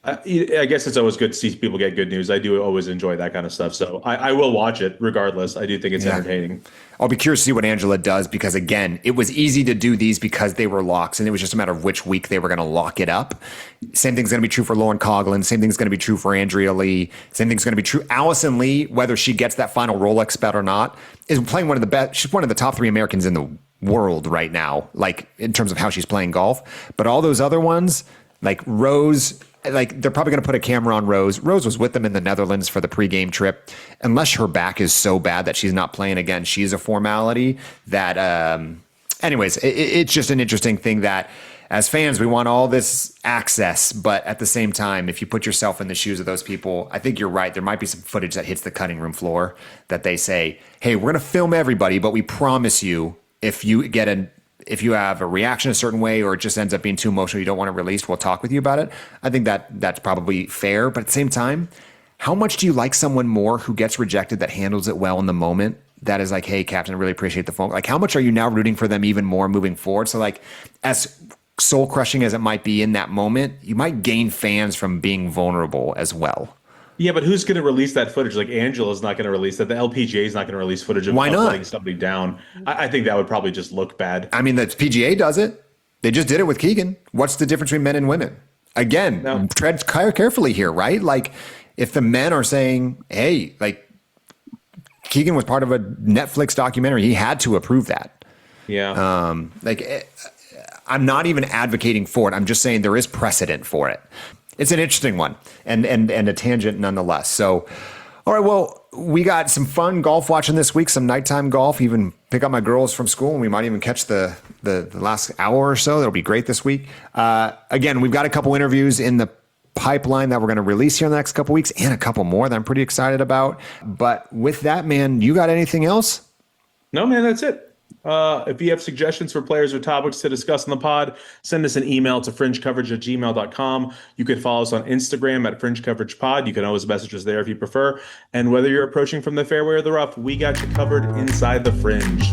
I guess it's always good to see people get good news. I do always enjoy that kind of stuff. So I will watch it regardless. I do think it's entertaining. I'll be curious to see what Angela does because, again, it was easy to do these because they were locks, and it was just a matter of which week they were going to lock it up. Same thing's going to be true for Lauren Coughlin. Same thing's going to be true for Andrea Lee. Same thing's going to be true. Allison Lee, whether she gets that final Rolex bet or not, is playing one of the best. She's one of the top 3 Americans in the world right now, like in terms of how she's playing golf. But all those other ones, like Rose, like they're probably going to put a camera on Rose. Rose was with them in the Netherlands for the pregame trip. Unless her back is so bad that she's not playing again, she's a formality that, anyways, it's just an interesting thing that as fans, we want all this access. But at the same time, if you put yourself in the shoes of those people, I think you're right. There might be some footage that hits the cutting room floor that they say, hey, we're going to film everybody, but we promise you if you have a reaction a certain way or it just ends up being too emotional, you don't want it released, we'll talk with you about it. I think that's probably fair. But at the same time, how much do you like someone more who gets rejected that handles it well in the moment? That is like, hey, Captain, I really appreciate the phone. Like, how much are you now rooting for them even more moving forward? So like, as soul crushing as it might be in that moment, you might gain fans from being vulnerable as well. Yeah, but who's going to release that footage? Like Angela's not going to release that. The LPGA is not going to release footage of Why not? letting somebody down. I think that would probably just look bad. I mean, the PGA does it. They just did it with Keegan. What's the difference between men and women? Again, tread carefully here, right? Like, if the men are saying, hey, like, Keegan was part of a Netflix documentary, he had to approve that. Yeah. I'm not even advocating for it. I'm just saying there is precedent for it. It's an interesting one and a tangent nonetheless. So, all right, well, we got some fun golf watching this week, some nighttime golf, even pick up my girls from school, and we might even catch the last hour or so. That'll be great this week. Again, we've got a couple interviews in the pipeline that we're going to release here in the next couple weeks and a couple more that I'm pretty excited about. But with that, man, you got anything else? No, man, that's it. If you have suggestions for players or topics to discuss in the pod, send us an email to fringecoverage@gmail.com. You can follow us on Instagram at FringeCoveragePod. You can always message us there if you prefer. And whether you're approaching from the fairway or the rough, we got you covered inside the fringe.